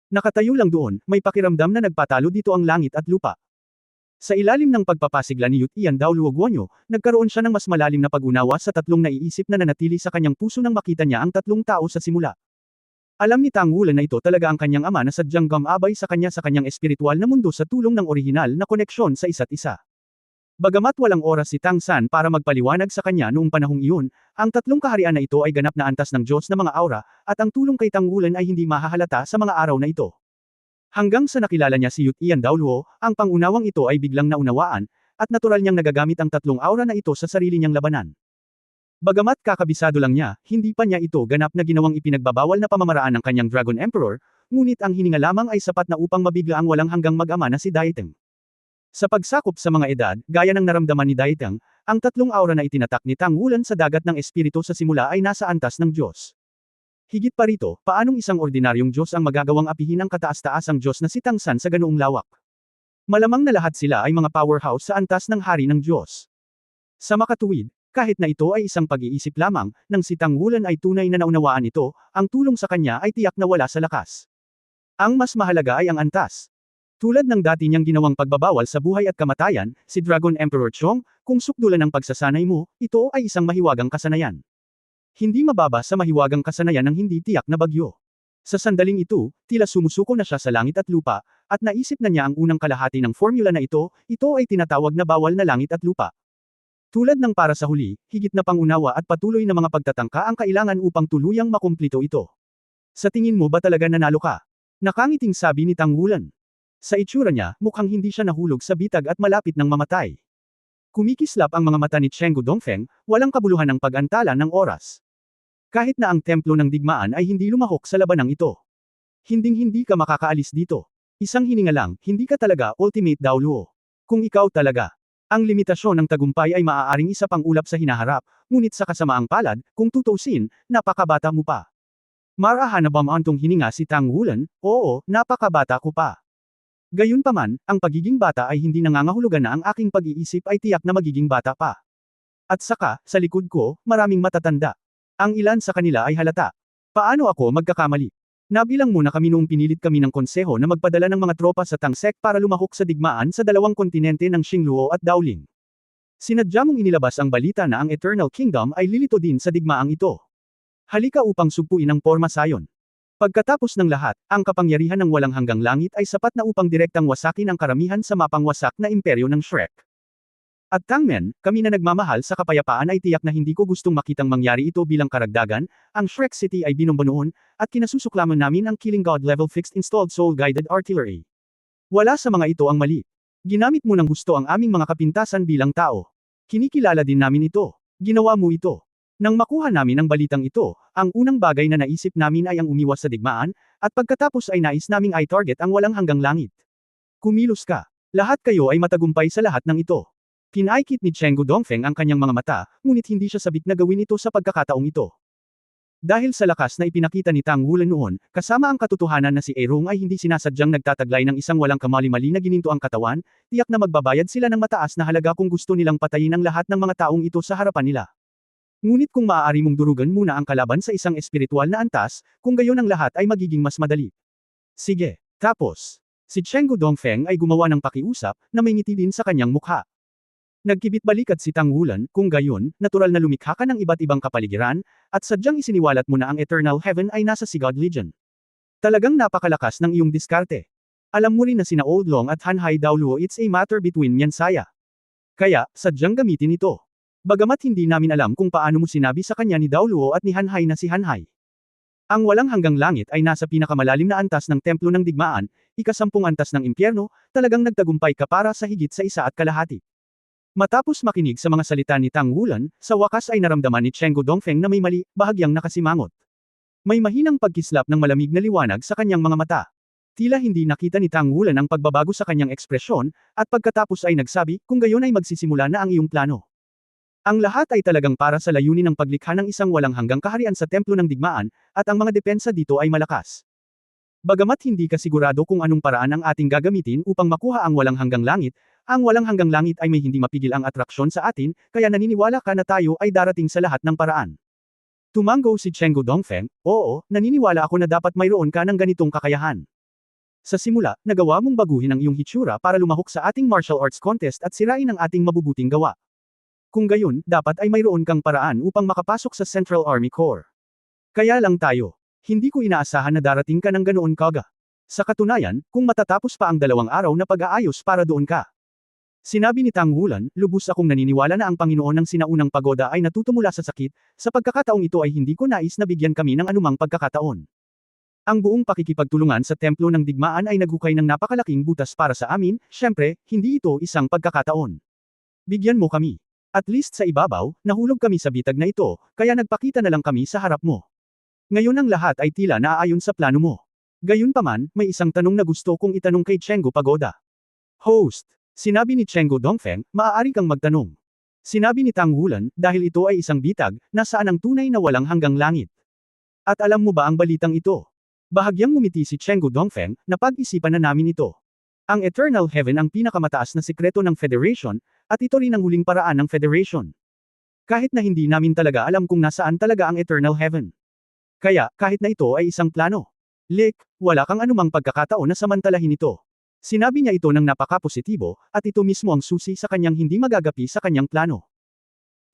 Nakatayo lang doon, may pakiramdam na nagpatalo dito ang langit at lupa. Sa ilalim ng pagpapasigla ni Yutian Daoluo Guanyo, nagkaroon siya ng mas malalim na pag-unawa sa tatlong naiisip na nanatili sa kanyang puso nang makita niya ang tatlong tao sa simula. Alam ni Tang Wulan na ito talaga ang kanyang ama na sadyang gumabay sa kanyang espiritual na mundo sa tulong ng orihinal na koneksyon sa isa't isa. Bagamat walang oras si Tang San para magpaliwanag sa kanya noong panahong iyon, ang tatlong kaharian na ito ay ganap na antas ng Diyos na mga aura, at ang tulong kay Tang Wulan ay hindi mahahalata sa mga araw na ito. Hanggang sa nakilala niya si Yutian Daoluo, ang pangunawang ito ay biglang naunawaan, at natural niyang nagagamit ang tatlong aura na ito sa sarili niyang labanan. Bagamat kakabisado lang niya, hindi pa niya ito ganap na ginawang ipinagbabawal na pamamaraan ng kanyang Dragon Emperor, ngunit ang hininga lamang ay sapat na upang mabigla ang walang hanggang mag-ama na si Daiteng. Sa pagsakop sa mga edad, gaya ng naramdaman ni Daiteng, ang tatlong aura na itinatak ni Tang Wulan sa dagat ng espiritu sa simula ay nasa antas ng Diyos. Higit pa rito, paanong isang ordinaryong Diyos ang magagawang apihin ang kataas-taasang Diyos na si Tang San sa ganoong lawak? Malamang na lahat sila ay mga powerhouse sa antas ng hari ng Diyos. Sa makatuwid, kahit na ito ay isang pag-iisip lamang, nang si Tang Wulan ay tunay na naunawaan ito, ang tulong sa kanya ay tiyak na wala sa lakas. Ang mas mahalaga ay ang antas. Tulad ng dati niyang ginawang pagbabawal sa buhay at kamatayan, si Dragon Emperor Chong, kung sukdulan ng pagsasanay mo, ito ay isang mahiwagang kasanayan. Hindi mababa sa mahiwagang kasanayan ng hindi tiyak na bagyo. Sa sandaling ito, tila sumusuko na siya sa langit at lupa, at naisip na niya ang unang kalahati ng formula na ito ay tinatawag na bawal na langit at lupa. Tulad ng para sa huli, higit na pangunawa at patuloy na mga pagtatangka ang kailangan upang tuluyang makumplito ito. Sa tingin mo ba talaga nanalo ka? Nakangiting sabi ni Tang Wulan. Sa itsura niya, mukhang hindi siya nahulog sa bitag at malapit ng mamatay. Kumikislap ang mga mata ni Chenggu Dongfeng, walang kabuluhan ng pag-antala ng oras. Kahit na ang templo ng digmaan ay hindi lumahok sa labanang ito. Hinding-hindi ka makakaalis dito. Isang hininga lang, hindi ka talaga ultimate Daoluo. Kung ikaw talaga. Ang limitasyon ng tagumpay ay maaaring isa pang ulap sa hinaharap, ngunit sa kasamaang palad, kung tutuusin, napakabata mo pa. Marahan na bamantong hininga si Tang Wulan, oo, napakabata ko pa. Gayunpaman, ang pagiging bata ay hindi nangangahulugan na ang aking pag-iisip ay tiyak na magiging bata pa. At saka, sa likod ko, maraming matatanda. Ang ilan sa kanila ay halata. Paano ako magkakamali? Nabilang muna kami noong pinilit kami ng konseho na magpadala ng mga tropa sa Tangsek para lumahok sa digmaan sa dalawang kontinente ng Xingluo at Daoling. Sinadya mong inilabas ang balita na ang Eternal Kingdom ay lilito din sa digmaang ito. Halika upang sugpuin ang Porma Sion. Pagkatapos ng lahat, ang kapangyarihan ng walang hanggang langit ay sapat na upang direktang wasakin ang karamihan sa mapangwasak na imperyo ng Shrek. At Tangmen, kami na nagmamahal sa kapayapaan ay tiyak na hindi ko gustong makitang mangyari ito bilang karagdagan, ang Shrek City ay binomba noon, at kinasusuklaman namin ang Killing God level fixed installed soul-guided artillery. Wala sa mga ito ang mali. Ginamit mo ng gusto ang aming mga kapintasan bilang tao. Kinikilala din namin ito. Ginawa mo ito. Nang makuha namin ang balitang ito, ang unang bagay na naisip namin ay ang umiwas sa digmaan, at pagkatapos ay nais naming i-target ang walang hanggang langit. Kumilos ka. Lahat kayo ay matagumpay sa lahat ng ito. Pinaikit ni Chenggu Dongfeng ang kanyang mga mata, ngunit hindi siya sabik na gawin ito sa pagkakataong ito. Dahil sa lakas na ipinakita ni Tang Wulan noon, kasama ang katotohanan na si Erong ay hindi sinasadyang nagtataglay ng isang walang kamali-mali na gininto ang katawan, tiyak na magbabayad sila ng mataas na halaga kung gusto nilang patayin ang lahat ng mga taong ito sa harapan nila. Ngunit kung maaari mong durugan muna ang kalaban sa isang espiritual na antas, kung gayon ang lahat ay magiging mas madali. Sige. Tapos, si Chenggu Dongfeng ay gumawa ng pakiusap, na may ngiti din sa kanyang mukha. Nagkibit balikat si Tang Wulan, kung gayon, natural na lumikha ka ng iba't ibang kapaligiran, at sadyang isiniwalat mo na ang Eternal Heaven ay nasa si God Legion. Talagang napakalakas ng iyong diskarte. Alam mo rin na sina Old Long at Han Hai Daoluo it's a matter between Miansaya. Kaya, sadyang gamitin ito. Bagamat hindi namin alam kung paano mo sinabi sa kanya ni Daoluo at ni Han Hai na si Han Hai. Ang walang hanggang langit ay nasa pinakamalalim na antas ng templo ng digmaan, ika-10 antas ng impyerno, talagang nagtagumpay ka para sa higit sa 1.5. Matapos makinig sa mga salita ni Tang Wulan, sa wakas ay naramdaman ni Chenggu Dongfeng na may mali, bahagyang nakasimangot. May mahinang pagkislap ng malamig na liwanag sa kanyang mga mata. Tila hindi nakita ni Tang Wulan ang pagbabago sa kanyang ekspresyon, at pagkatapos ay nagsabi, kung gayon ay magsisimula na ang iyong plano. Ang lahat ay talagang para sa layunin ng paglikha ng isang walang hanggang kaharian sa templo ng digmaan, at ang mga depensa dito ay malakas. Bagamat hindi ka sigurado kung anong paraan ang ating gagamitin upang makuha ang walang hanggang langit, ang walang hanggang langit ay may hindi mapigil ang atraksyon sa atin, kaya naniniwala ka na tayo ay darating sa lahat ng paraan. Tumango si Chenggu Dongfeng, oo, naniniwala ako na dapat mayroon ka ng ganitong kakayahan. Sa simula, nagawa mong baguhin ang iyong hitsura para lumahok sa ating martial arts contest at sirain ang ating mabubuting gawa. Kung gayon, dapat ay mayroon kang paraan upang makapasok sa Central Army Corps. Kaya lang tayo. Hindi ko inaasahan na darating ka ng ganoon kaga. Sa katunayan, kung matatapos pa ang 2 araw na pag-aayos para doon ka. Sinabi ni Tang Wulan, lubos akong naniniwala na ang Panginoon ng sinaunang pagoda ay natutumula sa sakit, sa pagkakataong ito ay hindi ko nais na bigyan kami ng anumang pagkakataon. Ang buong pakikipagtulungan sa templo ng digmaan ay naghukay ng napakalaking butas para sa amin, syempre, hindi ito isang pagkakataon. Bigyan mo kami. At least sa ibabaw, nahulog kami sa bitag na ito, kaya nagpakita na lang kami sa harap mo. Ngayon ang lahat ay tila naaayon sa plano mo. Gayunpaman, may isang tanong na gusto kong itanong kay Chenggu Pagoda. Host, sinabi ni Chenggu Dongfeng, maaari kang magtanong. Sinabi ni Tang Wulan, dahil ito ay isang bitag, nasaan ang tunay na walang hanggang langit? At alam mo ba ang balitang ito? Bahagyang ngumiti si Chenggu Dongfeng, napag-isipan na namin ito. Ang Eternal Heaven ang pinakamataas na sikreto ng Federation, at ito rin ang huling paraan ng Federation. Kahit na hindi namin talaga alam kung nasaan talaga ang Eternal Heaven. Kaya, kahit na ito ay isang plano. Lick, wala kang anumang pagkakataon na samantalahin ito. Sinabi niya ito ng napaka-positibo, at ito mismo ang susi sa kanyang hindi magagapi sa kanyang plano.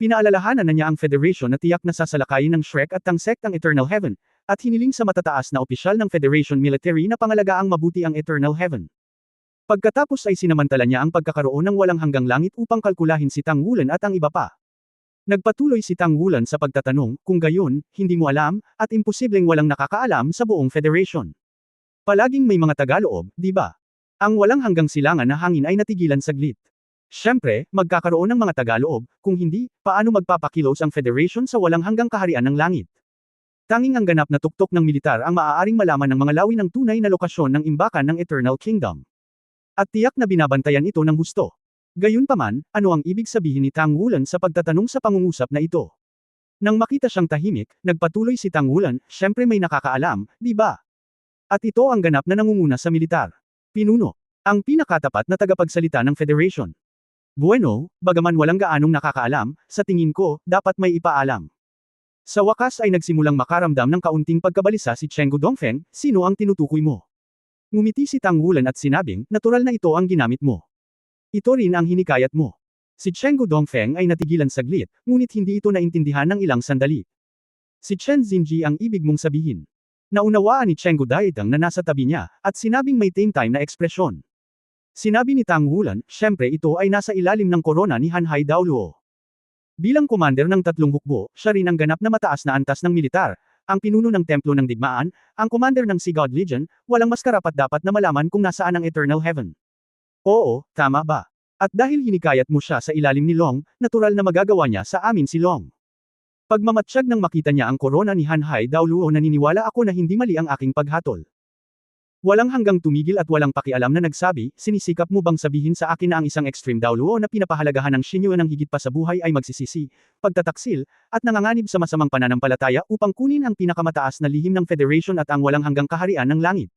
Pinaalalahanan na niya ang Federation na tiyak na sasalakayin ng Shrek at Tangsek ang Eternal Heaven, at hiniling sa matataas na opisyal ng Federation Military na pangalagaan mabuti ang Eternal Heaven. Pagkatapos ay sinamantala niya ang pagkakaroon ng walang hanggang langit upang kalkulahin si Tang Wulan at ang iba pa. Nagpatuloy si Tang Wulan sa pagtatanong, kung gayon, hindi mo alam, at imposibleng walang nakakaalam sa buong Federation. Palaging may mga tagaloob, di ba? Ang walang hanggang silangan na hangin ay natigilan saglit. Siyempre, magkakaroon ng mga tagaloob, kung hindi, paano magpapakilos ang Federation sa walang hanggang kaharian ng langit? Tanging ang ganap na tuktok ng militar ang maaaring malaman ng mga lawi ng tunay na lokasyon ng imbakan ng Eternal Kingdom. At tiyak na binabantayan ito ng husto. Gayunpaman, ano ang ibig sabihin ni Tang Wulan sa pagtatanong sa pangungusap na ito? Nang makita siyang tahimik, nagpatuloy si Tang Wulan, syempre may nakakaalam, di ba? At ito ang ganap na nangunguna sa militar. Pinuno. Ang pinakatapat na tagapagsalita ng Federation. Bueno, bagaman walang gaanong nakakaalam, sa tingin ko, dapat may ipaalam. Sa wakas ay nagsimulang makaramdam ng kaunting pagkabalisa si Chenggu Dongfeng, sino ang tinutukoy mo? Ngumiti si Tang Wulan at sinabing, natural na ito ang ginamit mo. Ito rin ang hinikayat mo. Si Chenggu Dongfeng ay natigilan saglit, ngunit hindi ito naintindihan ng ilang sandali. Si Chen Xinji ang ibig mong sabihin. Naunawaan ni Chenggu Daitang na nasa tabi niya, at sinabing may tame time na ekspresyon. Sinabi ni Tang Wulan, syempre ito ay nasa ilalim ng korona ni Hanhai Daoluo. Bilang commander ng tatlong hukbo, siya rin ang ganap na mataas na antas ng militar, ang pinuno ng Templo ng Digmaan, ang commander ng Sea God Legion, walang mas karapat-dapat na malaman kung nasaan ang Eternal Heaven. Oo, tama ba? At dahil hinikayat mo siya sa ilalim ni Long, natural na magagawa niya sa amin si Long. Pagmamatsyag nang makita niya ang korona ni Hanhai Daoluo, naniniwala ako na hindi mali ang aking paghatol. Walang hanggang tumigil at walang pakialam na nagsabi, sinisikap mo bang sabihin sa akin na ang isang extreme Daoluo na pinapahalagahan ng Shinyo ng higit pa sa buhay ay magsisisi, pagtataksil, at nanganganib sa masamang pananampalataya upang kunin ang pinakamataas na lihim ng Federation at ang walang hanggang kaharian ng langit?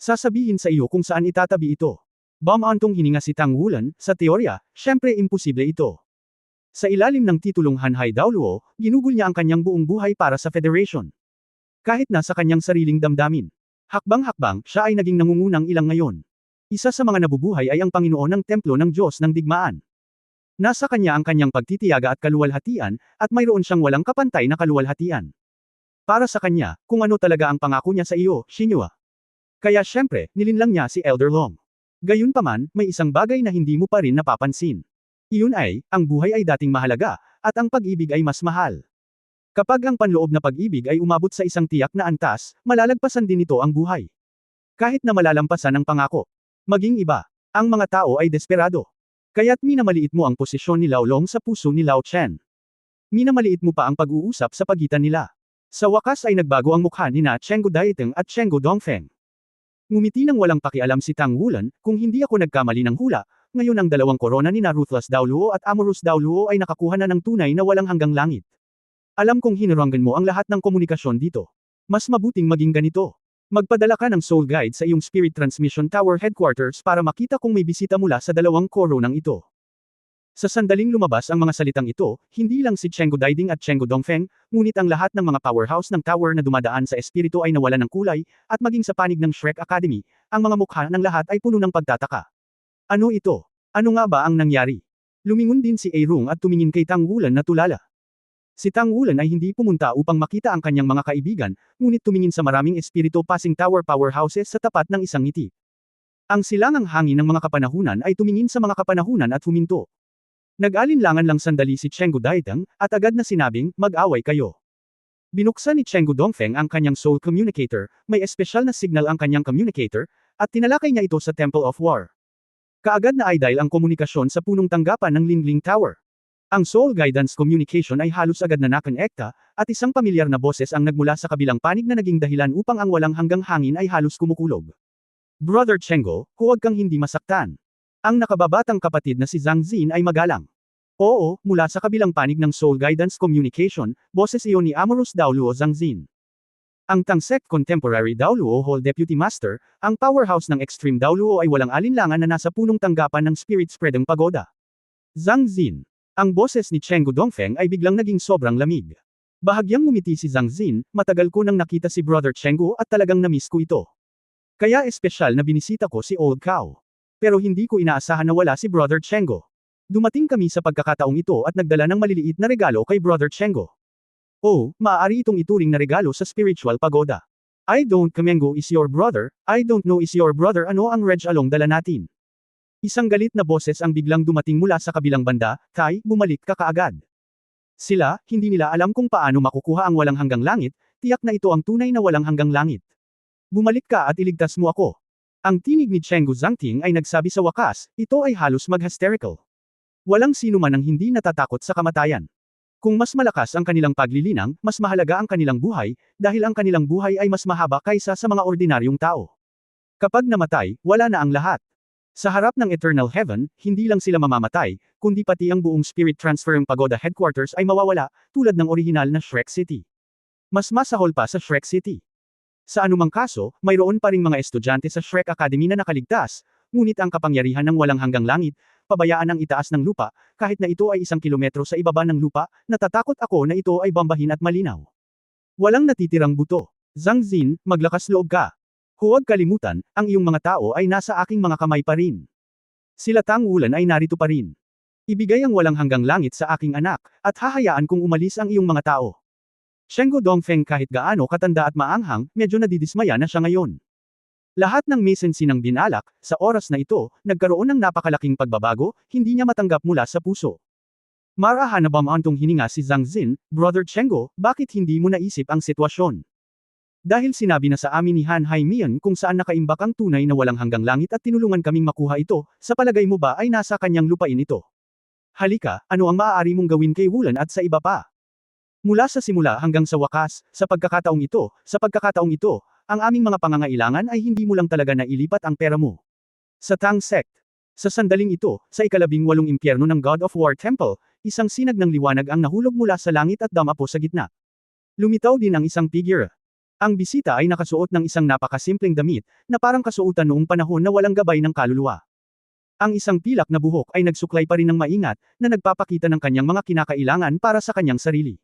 Sasabihin sa iyo kung saan itatabi ito. Bumantong hininga si Tang Wulan, sa teorya, syempre imposible ito. Sa ilalim ng titulong Hanhai Daoluo, ginugol niya ang kanyang buong buhay para sa Federation. Kahit na sa kanyang sariling damdamin. Hakbang-hakbang, siya ay naging nangungunang ilang ngayon. Isa sa mga nabubuhay ay ang Panginoon ng Templo ng Diyos ng Digmaan. Nasa kanya ang kanyang pagtitiyaga at kaluwalhatian, at mayroon siyang walang kapantay na kaluwalhatian. Para sa kanya, kung ano talaga ang pangako niya sa iyo, Shinyo. Kaya syempre, nilinlang niya si Elder Long. Gayunpaman, may isang bagay na hindi mo pa rin napapansin. Iyon ay, ang buhay ay dating mahalaga, at ang pag-ibig ay mas mahal. Kapag ang panloob na pag-ibig ay umabot sa isang tiyak na antas, malalagpasan din ito ang buhay. Kahit na malalampasan ang pangako. Maging iba, ang mga tao ay desperado. Kaya't minamaliit mo ang posisyon ni Lao Long sa puso ni Lao Chen. Minamaliit mo pa ang pag-uusap sa pagitan nila. Sa wakas ay nagbago ang mukha ni na Chenggu Daiteng at Chenggu Dongfeng. Ngumiti ng walang pakialam si Tang Wulan, kung hindi ako nagkamali ng hula, ngayon ang dalawang korona ni na Ruthless Daoluo at Amorous Daoluo ay nakakuha na ng tunay na walang hanggang langit. Alam kong hinuranggan mo ang lahat ng komunikasyon dito. Mas mabuting maging ganito. Magpadala ka ng soul guide sa iyong Spirit Transmission Tower Headquarters para makita kung may bisita mula sa dalawang koronang ito. Sa sandaling lumabas ang mga salitang ito, hindi lang si Chenggu Daiding at Chenggu Dongfeng, ngunit ang lahat ng mga powerhouse ng tower na dumadaan sa espiritu ay nawalan ng kulay, at maging sa panig ng Shrek Academy, ang mga mukha ng lahat ay puno ng pagtataka. Ano ito? Ano nga ba ang nangyari? Lumingon din si Airung at tumingin kay Tang Wulan na tulala. Si Tang Wulan ay hindi pumunta upang makita ang kanyang mga kaibigan, ngunit tumingin sa maraming espiritu passing tower powerhouses sa tapat ng isang ngiti. Ang silangang hangin ng mga kapanahunan ay tumingin sa mga kapanahunan at huminto. Nag-alinlangan lang sandali si Chenggu Daiteng, at agad na sinabing, mag-away kayo. Binuksan ni Chenggu Dongfeng ang kanyang soul communicator, may espesyal na signal ang kanyang communicator, at tinalakay niya ito sa Temple of War. Kaagad na idle ang komunikasyon sa punong tanggapan ng Lingling Tower. Ang Soul Guidance Communication ay halos agad na nakonekta, at isang pamilyar na boses ang nagmula sa kabilang panig na naging dahilan upang ang walang hanggang hangin ay halos kumukulog. Brother Chenggu, huwag kang hindi masaktan. Ang nakababatang kapatid na si Zhang Xin ay magalang. Oo, mula sa kabilang panig ng Soul Guidance Communication, boses iyon ni Amorous Daoluo Zhang Xin. Ang Tangsek Contemporary Daoluo Hall Deputy Master, ang powerhouse ng Extreme Daoluo ay walang alinlangan na nasa punong tanggapan ng Spirit Spreading Pagoda. Zhang Xin. Ang boses ni Chenggu Dongfeng ay biglang naging sobrang lamig. Bahagyang ngumiti si Zhang Xin, matagal ko nang nakita si Brother Chenggu at talagang namiss ko ito. Kaya espesyal na binisita ko si Old Cow. Pero hindi ko inaasahan na wala si Brother Chenggu. Dumating kami sa pagkakataong ito at nagdala ng maliliit na regalo kay Brother Chenggu. Oh, maaari itong ituring na regalo sa spiritual pagoda. I don't Kamengo is your brother, I don't know is your brother, ano ang Reg Along dala natin? Isang galit na boses ang biglang dumating mula sa kabilang banda, Kai, bumalik ka kaagad. Sila, hindi nila alam kung paano makukuha ang walang hanggang langit, tiyak na ito ang tunay na walang hanggang langit. Bumalik ka at iligtas mo ako. Ang tinig ni Chenggu Zhangting ay nagsabi sa wakas, ito ay halos mag-hysterical. Walang sino man ang hindi natatakot sa kamatayan. Kung mas malakas ang kanilang paglilinang, mas mahalaga ang kanilang buhay, dahil ang kanilang buhay ay mas mahaba kaysa sa mga ordinaryong tao. Kapag namatay, wala na ang lahat. Sa harap ng Eternal Heaven, hindi lang sila mamamatay, kundi pati ang buong Spirit Transferring Pagoda Headquarters ay mawawala, tulad ng orihinal na Shrek City. Mas masahol pa sa Shrek City. Sa anumang kaso, mayroon pa ring mga estudyante sa Shrek Academy na nakaligtas, ngunit ang kapangyarihan ng walang hanggang langit, pabayaan ang itaas ng lupa, kahit na ito ay 1 kilometro sa ibaba ng lupa, natatakot ako na ito ay bambahin at malinaw. Walang natitirang buto. Zhang Xin, maglakas loob ka. Huwag kalimutan, ang iyong mga tao ay nasa aking mga kamay pa rin. Sila Tang Wulan ay narito pa rin. Ibigay ang walang hanggang langit sa aking anak, at hahayaan kong umalis ang iyong mga tao. Chenggu Dongfeng kahit gaano katanda at maanghang, medyo nadidismaya na siya ngayon. Lahat ng mesensi ng binalak, sa oras na ito, nagkaroon ng napakalaking pagbabago, hindi niya matanggap mula sa puso. Marahan na bamantong hininga si Zhang Xin, Brother Chenggu, bakit hindi mo naisip ang sitwasyon? Dahil sinabi na sa amin ni Han Haimian kung saan nakaimbak ang tunay na walang hanggang langit at tinulungan kaming makuha ito, sa palagay mo ba ay nasa kanyang lupain ito? Halika, ano ang maaari mong gawin kay Wulan at sa iba pa? Mula sa simula hanggang sa wakas, sa pagkakataong ito, ang aming mga pangangailangan ay hindi mo lang talaga nailipat ang pera mo. Sa Tang Sect. Sa sandaling ito, sa ika-18 impyerno ng God of War Temple, isang sinag ng liwanag ang nahulog mula sa langit at damapo sa gitna. Lumitaw din ang isang figure. Ang bisita ay nakasuot ng isang napakasimpleng damit, na parang kasuotan noong panahon na walang gabay ng kaluluwa. Ang isang pilak na buhok ay nagsuklay pa rin ng maingat, na nagpapakita ng kanyang mga kinakailangan para sa kanyang sarili.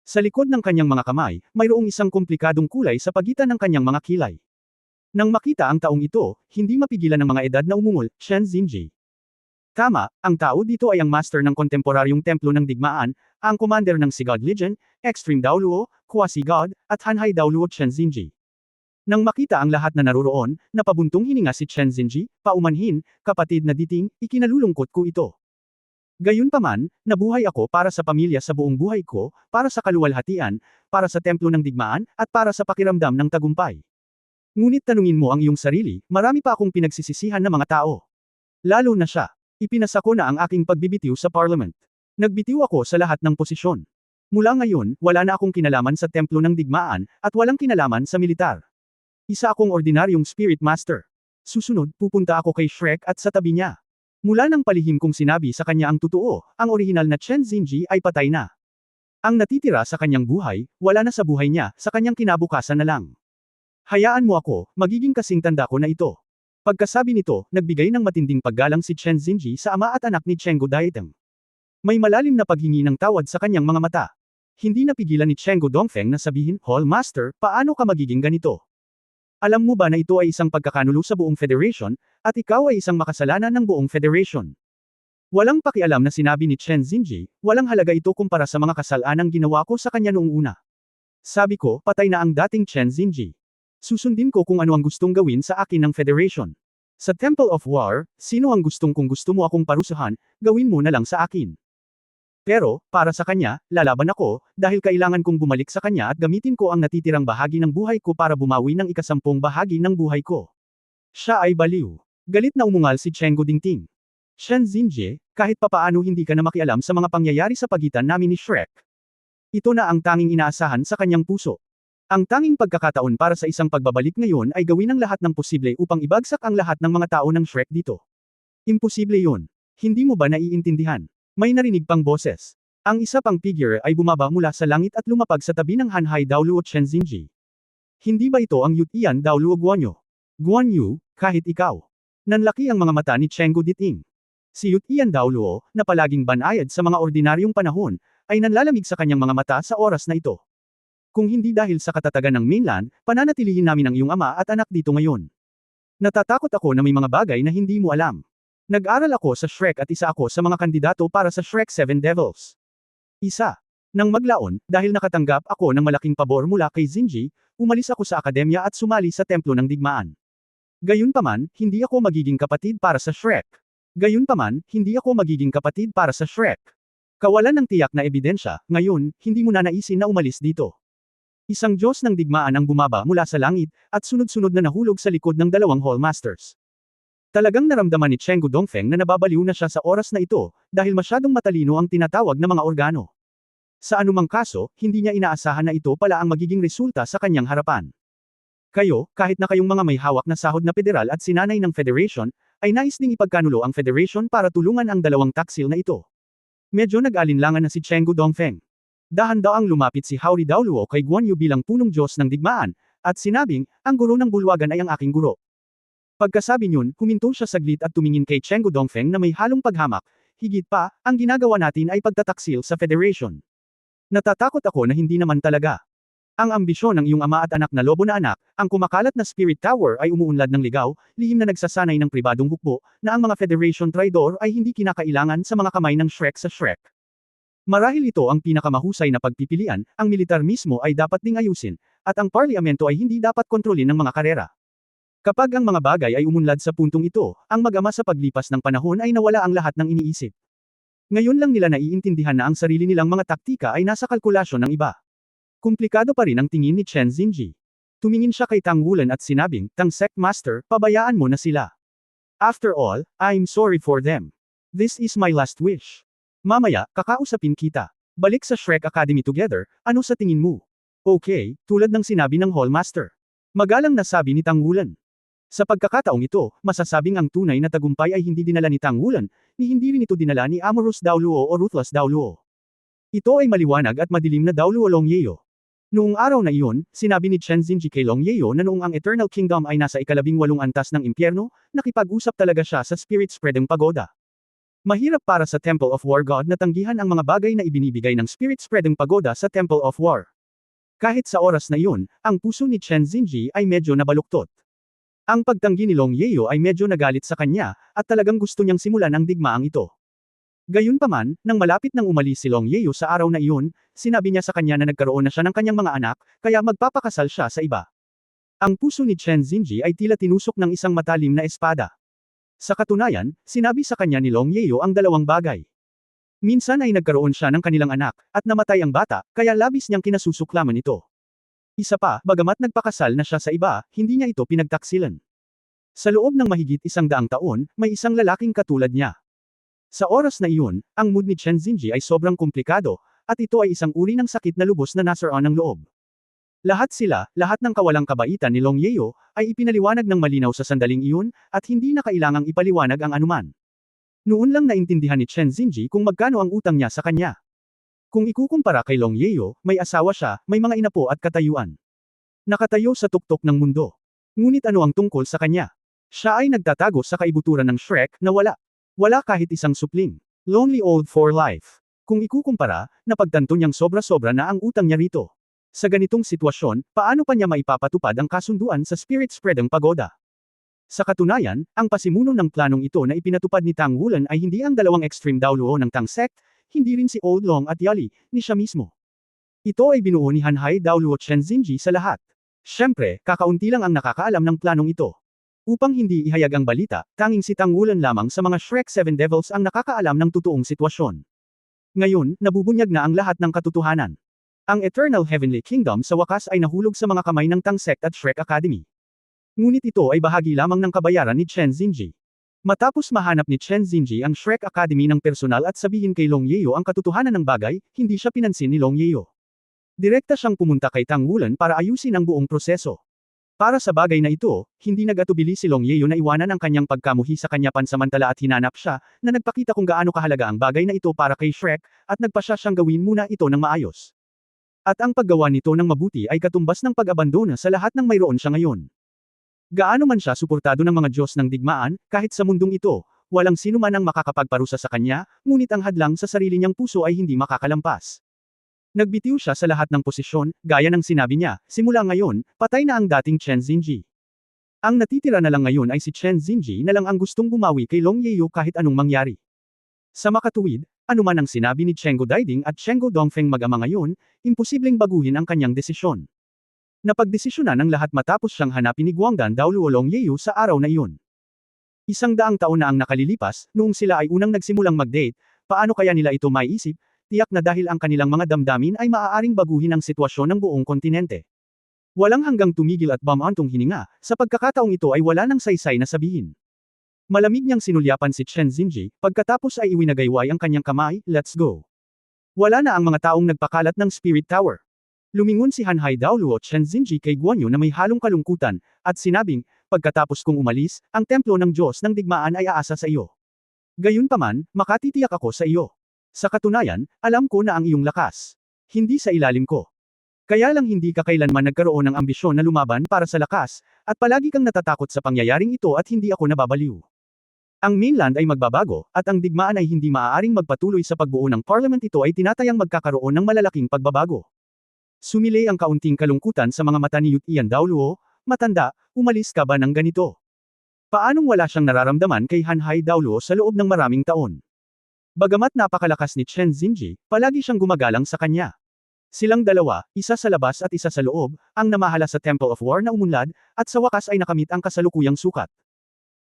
Sa likod ng kanyang mga kamay, mayroong isang komplikadong kulay sa pagitan ng kanyang mga kilay. Nang makita ang taong ito, hindi mapigilan ng mga edad na umungol, Shen Xinji. Tama, ang tao dito ay ang master ng kontemporaryong templo ng digmaan, ang commander ng Sigod Legion, Extreme Daoluo, Quasi-God, at Hanhai Daoluo Chen Xinji. Nang makita ang lahat na naroroon, napabuntong hininga si Chen Xinji, paumanhin, kapatid na Diting, ikinalulungkot ko ito. Gayunpaman, nabuhay ako para sa pamilya sa buong buhay ko, para sa kaluwalhatian, para sa templo ng digmaan, at para sa pakiramdam ng tagumpay. Ngunit tanungin mo ang iyong sarili, marami pa akong pinagsisisihan na mga tao. Lalo na siya. Ipinasa ko na ang aking pagbibitiw sa parliament. Nagbitiw ako sa lahat ng posisyon. Mula ngayon, wala na akong kinalaman sa templo ng digmaan, at walang kinalaman sa militar. Isa akong ordinaryong spirit master. Susunod, pupunta ako kay Shrek at sa tabi niya. Mula nang palihim kong sinabi sa kanya ang totoo, ang orihinal na Chen Xinji ay patay na. Ang natitira sa kanyang buhay, wala na sa buhay niya, sa kanyang kinabukasan na lang. Hayaan mo ako, magiging kasing tanda ko na ito. Pagkasabi nito, nagbigay ng matinding paggalang si Chen Xinji sa ama at anak ni Chenggu Daiteng. May malalim na paghingi ng tawad sa kanyang mga mata. Hindi napigilan ni Chenggu Dongfeng na sabihin, Hall Master, paano ka magiging ganito? Alam mo ba na ito ay isang pagkakanulo sa buong Federation, at ikaw ay isang makasalanan ng buong Federation? Walang pakialam na sinabi ni Chen Xinji, walang halaga ito kumpara sa mga kasalanang ginawa ko sa kanya noong una. Sabi ko, patay na ang dating Chen Xinji. Susundin ko kung ano ang gustong gawin sa akin ng Federation. Sa Temple of War, sino ang gustong kung gusto mo akong parusahan, gawin mo na lang sa akin. Pero, para sa kanya, lalaban ako, dahil kailangan kong bumalik sa kanya at gamitin ko ang natitirang bahagi ng buhay ko para bumawi ng ikasampung bahagi ng buhay ko. Siya ay baliw. Galit na umungal si Chenggu Dingting. Shen Xinji, kahit papaano hindi ka na makialam sa mga pangyayari sa pagitan namin ni Shrek. Ito na ang tanging inaasahan sa kanyang puso. Ang tanging pagkakataon para sa isang pagbabalik ngayon ay gawin ang lahat ng posible upang ibagsak ang lahat ng mga tao ng Shrek dito. Imposible yun. Hindi mo ba naiintindihan? May narinig pang boses. Ang isa pang figure ay bumaba mula sa langit at lumapag sa tabi ng Hanhai Daoluo Chen Xinji. Hindi ba ito ang Yutian Daoluo Guanyu? Guanyu, kahit ikaw. Nanlaki ang mga mata ni Chenggu Diting. Si Yutian Daoluo, na palaging banayad sa mga ordinaryong panahon, ay nanlalamig sa kanyang mga mata sa oras na ito. Kung hindi dahil sa katatagan ng mainland, pananatilihin namin ang iyong ama at anak dito ngayon. Natatakot ako na may mga bagay na hindi mo alam. Nag-aral ako sa Shrek at isa ako sa mga kandidato para sa Shrek 7 Devils. Isa. Nang maglaon, dahil nakatanggap ako ng malaking pabor mula kay Xinji, umalis ako sa akademya at sumali sa templo ng digmaan. Gayunpaman, hindi ako magiging kapatid para sa Shrek. Gayunpaman, hindi ako magiging kapatid para sa Shrek. Kawalan ng tiyak na ebidensya, ngayon, hindi mo na naisin na umalis dito. Isang Diyos ng digmaan ang bumaba mula sa langit, at sunod-sunod na nahulog sa likod ng dalawang Hall Masters. Talagang naramdaman ni Chenggu Dongfeng na nababaliw na siya sa oras na ito, dahil masyadong matalino ang tinatawag na mga organo. Sa anumang kaso, hindi niya inaasahan na ito pala ang magiging resulta sa kanyang harapan. Kayo, kahit na kayong mga may hawak na sahod na federal at sinanay ng Federation, ay nais ding ipagkanulo ang Federation para tulungan ang dalawang taksil na ito. Medyo nag-alinlangan na si Chenggu Dongfeng. Dahan-daang lumapit si Haori Daoluo kay Guanyu bilang punong Diyos ng digmaan, at sinabing, ang guro ng bulwagan ay ang aking guro. Pagkasabi niyon, huminto siya saglit at tumingin kay Chenggu Dongfeng na may halong paghamak. Higit pa, ang ginagawa natin ay pagtataksil sa Federation. Natatakot ako na hindi naman talaga. Ang ambisyon ng iyong ama at anak na lobo na anak, ang kumakalat na Spirit Tower ay umuunlad ng ligaw, lihim na nagsasanay ng pribadong hukbo, na ang mga Federation Traidor ay hindi kinakailangan sa mga kamay ng Shrek sa Shrek. Marahil ito ang pinakamahusay na pagpipilian, ang militar mismo ay dapat ding ayusin, at ang parlamento ay hindi dapat kontrolin ng mga karera. Kapag ang mga bagay ay umunlad sa puntong ito, ang mag-ama sa paglipas ng panahon ay nawala ang lahat ng iniisip. Ngayon lang nila naiintindihan na ang sarili nilang mga taktika ay nasa kalkulasyon ng iba. Komplikado pa rin ang tingin ni Chen Xinji. Tumingin siya kay Tang Wulan at sinabing, Tang Sect Master, pabayaan mo na sila. After all, I'm sorry for them. This is my last wish. Mamaya, kakausapin kita. Balik sa Shrek Academy together, ano sa tingin mo? Okay, tulad ng sinabi ng Hallmaster. Magalang na sabi ni Tang Wulan. Sa pagkakataong ito, masasabing ang tunay na tagumpay ay hindi dinala ni Tang Wulan, ni hindi rin ito dinala ni Amorous Daoluo o Ruthless Daoluo. Ito ay maliwanag at madilim na Daoluo Longyeo. Noong araw na iyon, sinabi ni Chen Xinji kay Longyeo na noong ang Eternal Kingdom ay nasa 18 antas ng impyerno, nakipag-usap talaga siya sa Spirit Spreading Pagoda. Mahirap para sa Temple of War God na tanggihan ang mga bagay na ibinibigay ng Spirit Spreading Pagoda sa Temple of War. Kahit sa oras na iyon, ang puso ni Chen Xinji ay medyo nabaluktot. Ang pagtanggi ni Longyeo ay medyo nagalit sa kanya, at talagang gusto niyang simulan ang digmaang ito. Gayunpaman, nang malapit nang umalis si Longyeo sa araw na iyon, sinabi niya sa kanya na nagkaroon na siya ng kanyang mga anak, kaya magpapakasal siya sa iba. Ang puso ni Chen Xinji ay tila tinusok ng isang matalim na espada. Sa katunayan, sinabi sa kanya ni Longyeo ang dalawang bagay. Minsan ay nagkaroon siya ng kanilang anak, at namatay ang bata, kaya labis niyang kinasusuklaman ito. Isa pa, bagamat nagpakasal na siya sa iba, hindi niya ito pinagtaksilan. Sa loob ng mahigit 100 taon, may isang lalaking katulad niya. Sa oras na iyon, ang mood ni Chen Xinji ay sobrang komplikado, at ito ay isang uri ng sakit na lubos na nasaroon ng loob. Lahat ng kawalang kabaitan ni Longyeo, ay ipinaliwanag ng malinaw sa sandaling iyon, at hindi na kailangang ipaliwanag ang anuman. Noon lang naintindihan ni Chen Xinji kung magkano ang utang niya sa kanya. Kung ikukumpara kay Longyeo, may asawa siya, may mga inapo at katayuan. Nakatayo sa tuktok ng mundo. Ngunit ano ang tungkol sa kanya? Siya ay nagtatago sa kaibuturan ng Shrek na wala. Wala kahit isang supling. Lonely old for life. Kung ikukumpara, napagtanto niyang sobra-sobra na ang utang niya rito. Sa ganitong sitwasyon, paano pa niya maipapatupad ang kasunduan sa Spirit Spreading Pagoda? Sa katunayan, ang pasimuno ng planong ito na ipinatupad ni Tang Wulan ay hindi ang dalawang extreme Daoluo ng Tang Sect, hindi rin si Old Long at Yali, ni siya mismo. Ito ay binuo ni Hanhai Daoluo Chen Xinji sa lahat. Siyempre, kakaunti lang ang nakakaalam ng planong ito. Upang hindi ihayag ang balita, tanging si Tang Wulan lamang sa mga Shrek 7 Devils ang nakakaalam ng totoong sitwasyon. Ngayon, nabubunyag na ang lahat ng katotohanan. Ang Eternal Heavenly Kingdom sa wakas ay nahulog sa mga kamay ng Tang Sect at Shrek Academy. Ngunit ito ay bahagi lamang ng kabayaran ni Chen Xinji. Matapos mahanap ni Chen Xinji ang Shrek Academy ng personal at sabihin kay Longyeo ang katotohanan ng bagay, hindi siya pinansin ni Longyeo. Direkta siyang pumunta kay Tang Wulan para ayusin ang buong proseso. Para sa bagay na ito, hindi nag-atubili si Longyeo na iwanan ang kanyang pagkamuhi sa kanya pansamantala at hinanap siya, na nagpakita kung gaano kahalaga ang bagay na ito para kay Shrek, at nagpasya siyang gawin muna ito ng maayos. At ang paggawa nito ng mabuti ay katumbas ng pag-abandona sa lahat ng mayroon siya ngayon. Gaano man siya suportado ng mga Diyos ng digmaan, kahit sa mundong ito, walang sino man ang makakapagparusa sa kanya, ngunit ang hadlang sa sarili niyang puso ay hindi makakalampas. Nagbitiw siya sa lahat ng posisyon, gaya ng sinabi niya, simula ngayon, patay na ang dating Chen Xinji. Ang natitira na lang ngayon ay si Chen Xinji na lang ang gustong bumawi kay Longyeo kahit anong mangyari. Sa makatuwid, anuman ang sinabi ni Chenggu Daiding at Chenggu Dongfeng mag-ama ngayon, imposibleng baguhin ang kanyang desisyon. Napagdesisyonan ng lahat matapos siyang hanapin ni Guangdan Daoluo Longyeo sa araw na iyon. 100 taon na ang nakalilipas, noong sila ay unang nagsimulang mag-date, paano kaya nila ito maiisip, tiyak na dahil ang kanilang mga damdamin ay maaaring baguhin ang sitwasyon ng buong kontinente. Walang hanggang tumigil at bumantong hininga, sa pagkakataong ito ay wala nang saysay na sabihin. Malamig niyang sinulyapan si Chen Xinji, pagkatapos ay iwinagayway ang kanyang kamay, let's go. Wala na ang mga taong nagpakalat ng Spirit Tower. Lumingon si Hanhai Daoluo Chen Xinji kay Guanyu na may halong kalungkutan, at sinabing, pagkatapos kong umalis, ang templo ng Diyos ng digmaan ay aasa sa iyo. Gayunpaman, makatitiyak ako sa iyo. Sa katunayan, alam ko na ang iyong lakas. Hindi sa ilalim ko. Kaya lang hindi ka kailanman nagkaroon ng ambisyon na lumaban para sa lakas, at palagi kang natatakot sa pangyayaring ito at hindi ako nababaliw. Ang mainland ay magbabago, at ang digmaan ay hindi maaaring magpatuloy sa pagbuo ng parliament. Ito ay tinatayang magkakaroon ng malalaking pagbabago. Sumilay ang kaunting kalungkutan sa mga mata ni Ian Daoluo. Matanda, umalis ka ba ng ganito? Paanong wala siyang nararamdaman kay Hanhai Daoluo sa loob ng maraming taon? Bagamat napakalakas ni Chen Xinji, palagi siyang gumagalang sa kanya. Silang dalawa, isa sa labas at isa sa loob, ang namahala sa Temple of War na umunlad, at sa wakas ay nakamit ang kasalukuyang sukat.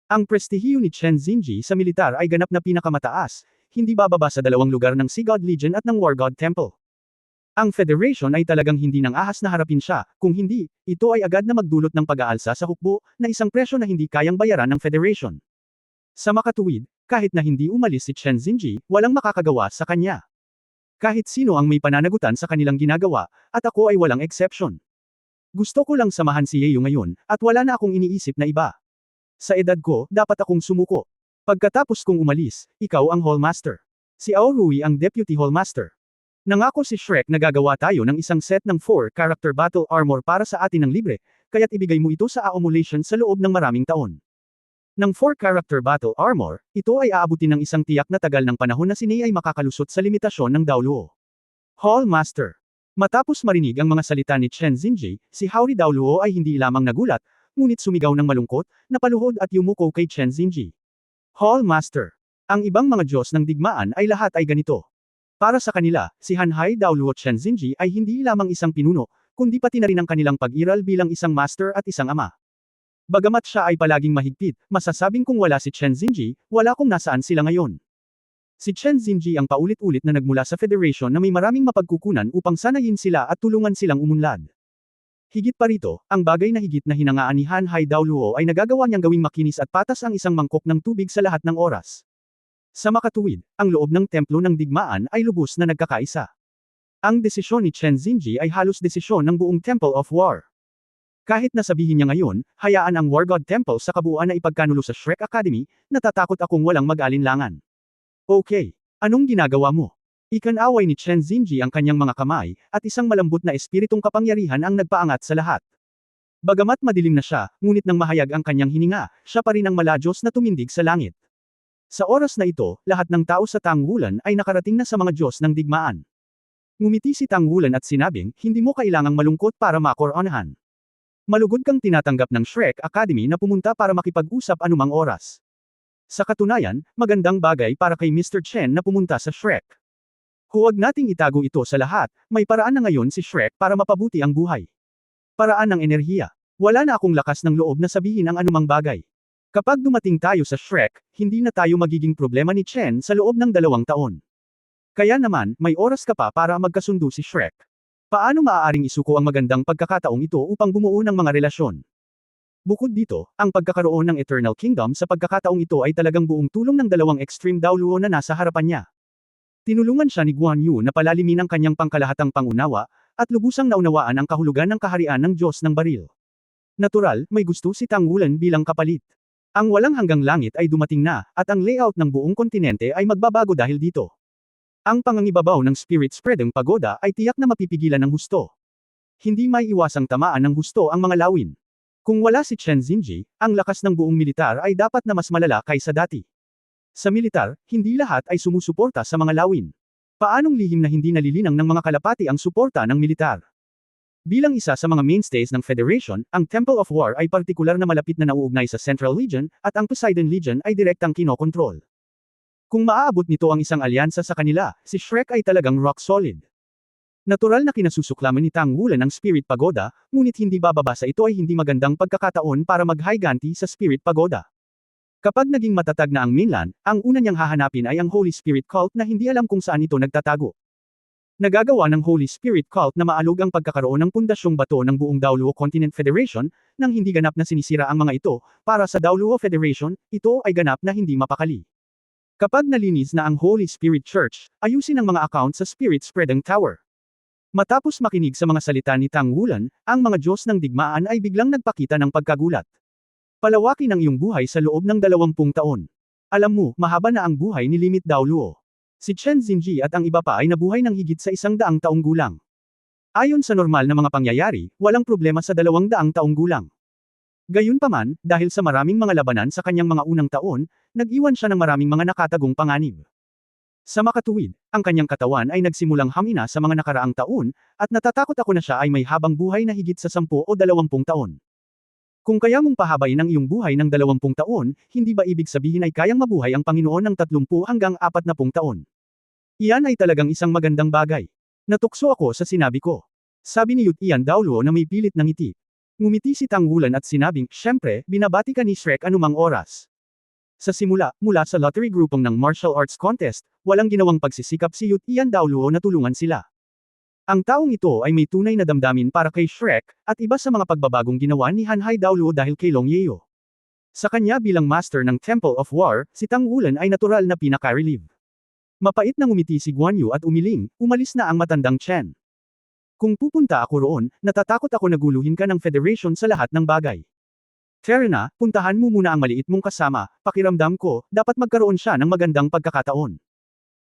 Ang prestihiyo ni Chen Xinji sa militar ay ganap na pinakamataas, hindi bababa sa dalawang lugar ng Sea God Legion at ng War God Temple. Ang Federation ay talagang hindi nang ahas na harapin siya, kung hindi, ito ay agad na magdulot ng pag-aalsa sa hukbo, na isang presyo na hindi kayang bayaran ng Federation. Sa makatuwid, kahit na hindi umalis si Chen Xinji, walang makakagawa sa kanya. Kahit sino ang may pananagutan sa kanilang ginagawa, at ako ay walang exception. Gusto ko lang samahan si Yeo ngayon, at wala na akong iniisip na iba. Sa edad ko, dapat akong sumuko. Pagkatapos kong umalis, ikaw ang Hallmaster. Si Aorui ang Deputy Hallmaster. Nangako si Shrek na gagawa tayo ng isang set ng 4-character battle armor para sa atin ng libre, kaya't ibigay mo ito sa accumulation sa loob ng maraming taon. Ng 4-character battle armor, ito ay aabutin ng isang tiyak na tagal ng panahon na si Nei ay makakalusot sa limitasyon ng Daoluo. Hallmaster. Matapos marinig ang mga salita ni Chen Xinji, si Haori Daoluo ay hindi lamang nagulat, ngunit sumigaw ng malungkot, napaluhod at yumuko kay Chen Xinji. Hallmaster. Ang ibang mga Diyos ng digmaan ay lahat ay ganito. Para sa kanila, si Hanhai Daoluo Chen Xinji ay hindi lamang isang pinuno, kundi pati na rin ang kanilang pag-iral bilang isang master at isang ama. Bagamat siya ay palaging mahigpit, masasabing kung wala si Chen Xinji, wala kung nasaan sila ngayon. Si Chen Xinji ang paulit-ulit na nagmula sa Federation na may maraming mapagkukunan upang sanayin sila at tulungan silang umunlad. Higit pa rito, ang bagay na higit na hinangaan ni Hanhai Daoluo ay nagagawa niyang gawing makinis at patas ang isang mangkok ng tubig sa lahat ng oras. Sa makatuwid, ang loob ng templo ng digmaan ay lubos na nagkakaisa. Ang desisyon ni Chen Xinji ay halos desisyon ng buong Temple of War. Kahit na sabihin niya ngayon, hayaan ang War God Temple sa kabuuan na ipagkanulo sa Shrek Academy, natatakot akong walang mag-alinlangan. Okay, anong ginagawa mo? Ikanaway ni Chen Xinji ang kanyang mga kamay, at isang malambot na espiritong kapangyarihan ang nagpaangat sa lahat. Bagamat madilim na siya, ngunit nang mahayag ang kanyang hininga, siya pa rin ang maladyos na tumindig sa langit. Sa oras na ito, lahat ng tao sa Tangwulan ay nakarating na sa mga Diyos ng digmaan. Ngumiti si Tangwulan at sinabing, hindi mo kailangang malungkot para makoronahan. Malugod kang tinatanggap ng Shrek Academy na pumunta para makipag-usap anumang oras. Sa katunayan, magandang bagay para kay Mr. Chen na pumunta sa Shrek. Huwag nating itago ito sa lahat, may paraan na ngayon si Shrek para mapabuti ang buhay. Paraan ng enerhiya. Wala na akong lakas ng loob na sabihin ang anumang bagay. Kapag dumating tayo sa Shrek, hindi na tayo magiging problema ni Chen sa loob ng 2 taon. Kaya naman, may oras ka pa para magkasundo si Shrek. Paano maaaring isuko ang magandang pagkakataong ito upang bumuo ng mga relasyon? Bukod dito, ang pagkakaroon ng Eternal Kingdom sa pagkakataong ito ay talagang buong tulong ng 2 extreme Daoluo na nasa harapan niya. Tinulungan siya ni Guan Yu na palalimin ang kanyang pangkalahatang pangunawa, at lubusang naunawaan ang kahulugan ng kaharian ng Diyos ng Baril. Natural, may gusto si Tangwulan bilang kapalit. Ang walang hanggang langit ay dumating na, at ang layout ng buong kontinente ay magbabago dahil dito. Ang pangangibabaw ng Spirit Spreading Pagoda ay tiyak na mapipigilan ng husto. Hindi may iwasang tamaan ng husto ang mga lawin. Kung wala si Chen Xinji, ang lakas ng buong militar ay dapat na mas malala kaysa dati. Sa militar, hindi lahat ay sumusuporta sa mga lawin. Paanong lihim na hindi nalilinang ng mga kalapati ang suporta ng militar? Bilang isa sa mga mainstays ng Federation, ang Temple of War ay partikular na malapit na nauugnay sa Central Legion, at ang Poseidon Legion ay direktang kinokontrol. Kung maaabot nito ang isang alyansa sa kanila, si Shrek ay talagang rock solid. Natural na kinasusuklaman ni Tangwulan ang Spirit Pagoda, ngunit hindi bababa sa ito ay hindi magandang pagkakataon para mag-higanti sa Spirit Pagoda. Kapag naging matatag na ang mainland, ang una niyang hahanapin ay ang Holy Spirit Cult na hindi alam kung saan ito nagtatago. Nagagawa ng Holy Spirit Cult na maalog ang pagkakaroon ng pundasyong bato ng buong Daoluo Continent Federation, nang hindi ganap na sinisira ang mga ito, para sa Daoluo Federation, ito ay ganap na hindi mapakali. Kapag nalinis na ang Holy Spirit Church, ayusin ang mga account sa Spirit Spreading Tower. Matapos makinig sa mga salita ni Tangwulan, ang mga Diyos ng digmaan ay biglang nagpakita ng pagkagulat. Palawakin ang iyong buhay sa loob ng 20 taon. Alam mo, mahaba na ang buhay ni Limit Daoluo. Si Chen Xinji at ang iba pa ay nabuhay ng higit sa 100 taong gulang. Ayon sa normal na mga pangyayari, walang problema sa 200 taong gulang. Gayunpaman, dahil sa maraming mga labanan sa kanyang mga unang taon, nag-iwan siya ng maraming mga nakatagong panganib. Sa makatuwid, ang kanyang katawan ay nagsimulang hamina sa mga nakaraang taon, at natatakot ako na siya ay may habang buhay na higit sa 10 o 20 taon. Kung kaya mong pahabain ang iyong buhay ng 20 taon, hindi ba ibig sabihin ay kayang mabuhay ang Panginoon ng 30 hanggang 40 taon? Iyan ay talagang isang magandang bagay. Natukso ako sa sinabi ko. Sabi ni Ian Daoluo na may pilit na ngiti. Ngumiti si Tang Wulan at sinabing, "Syempre, binabati ka ni Shrek anumang oras." Sa simula, mula sa lottery grupong ng martial arts contest, walang ginawang pagsisikap si Ian Daoluo na tulungan sila. Ang taong ito ay may tunay na damdamin para kay Shrek, at iba sa mga pagbabagong ginawa ni Hanhai Daoluo dahil kay Long Yeo. Sa kanya bilang master ng Temple of War, si Tang Wulan ay natural na pinaka-relieve. Mapait na ngumiti si Guan Yu at umiling, umalis na ang matandang Chen. Kung pupunta ako roon, natatakot ako na guluhin ka ng Federation sa lahat ng bagay. Terena, puntahan mo muna ang maliit mong kasama, pakiramdam ko, dapat magkaroon siya ng magandang pagkakataon.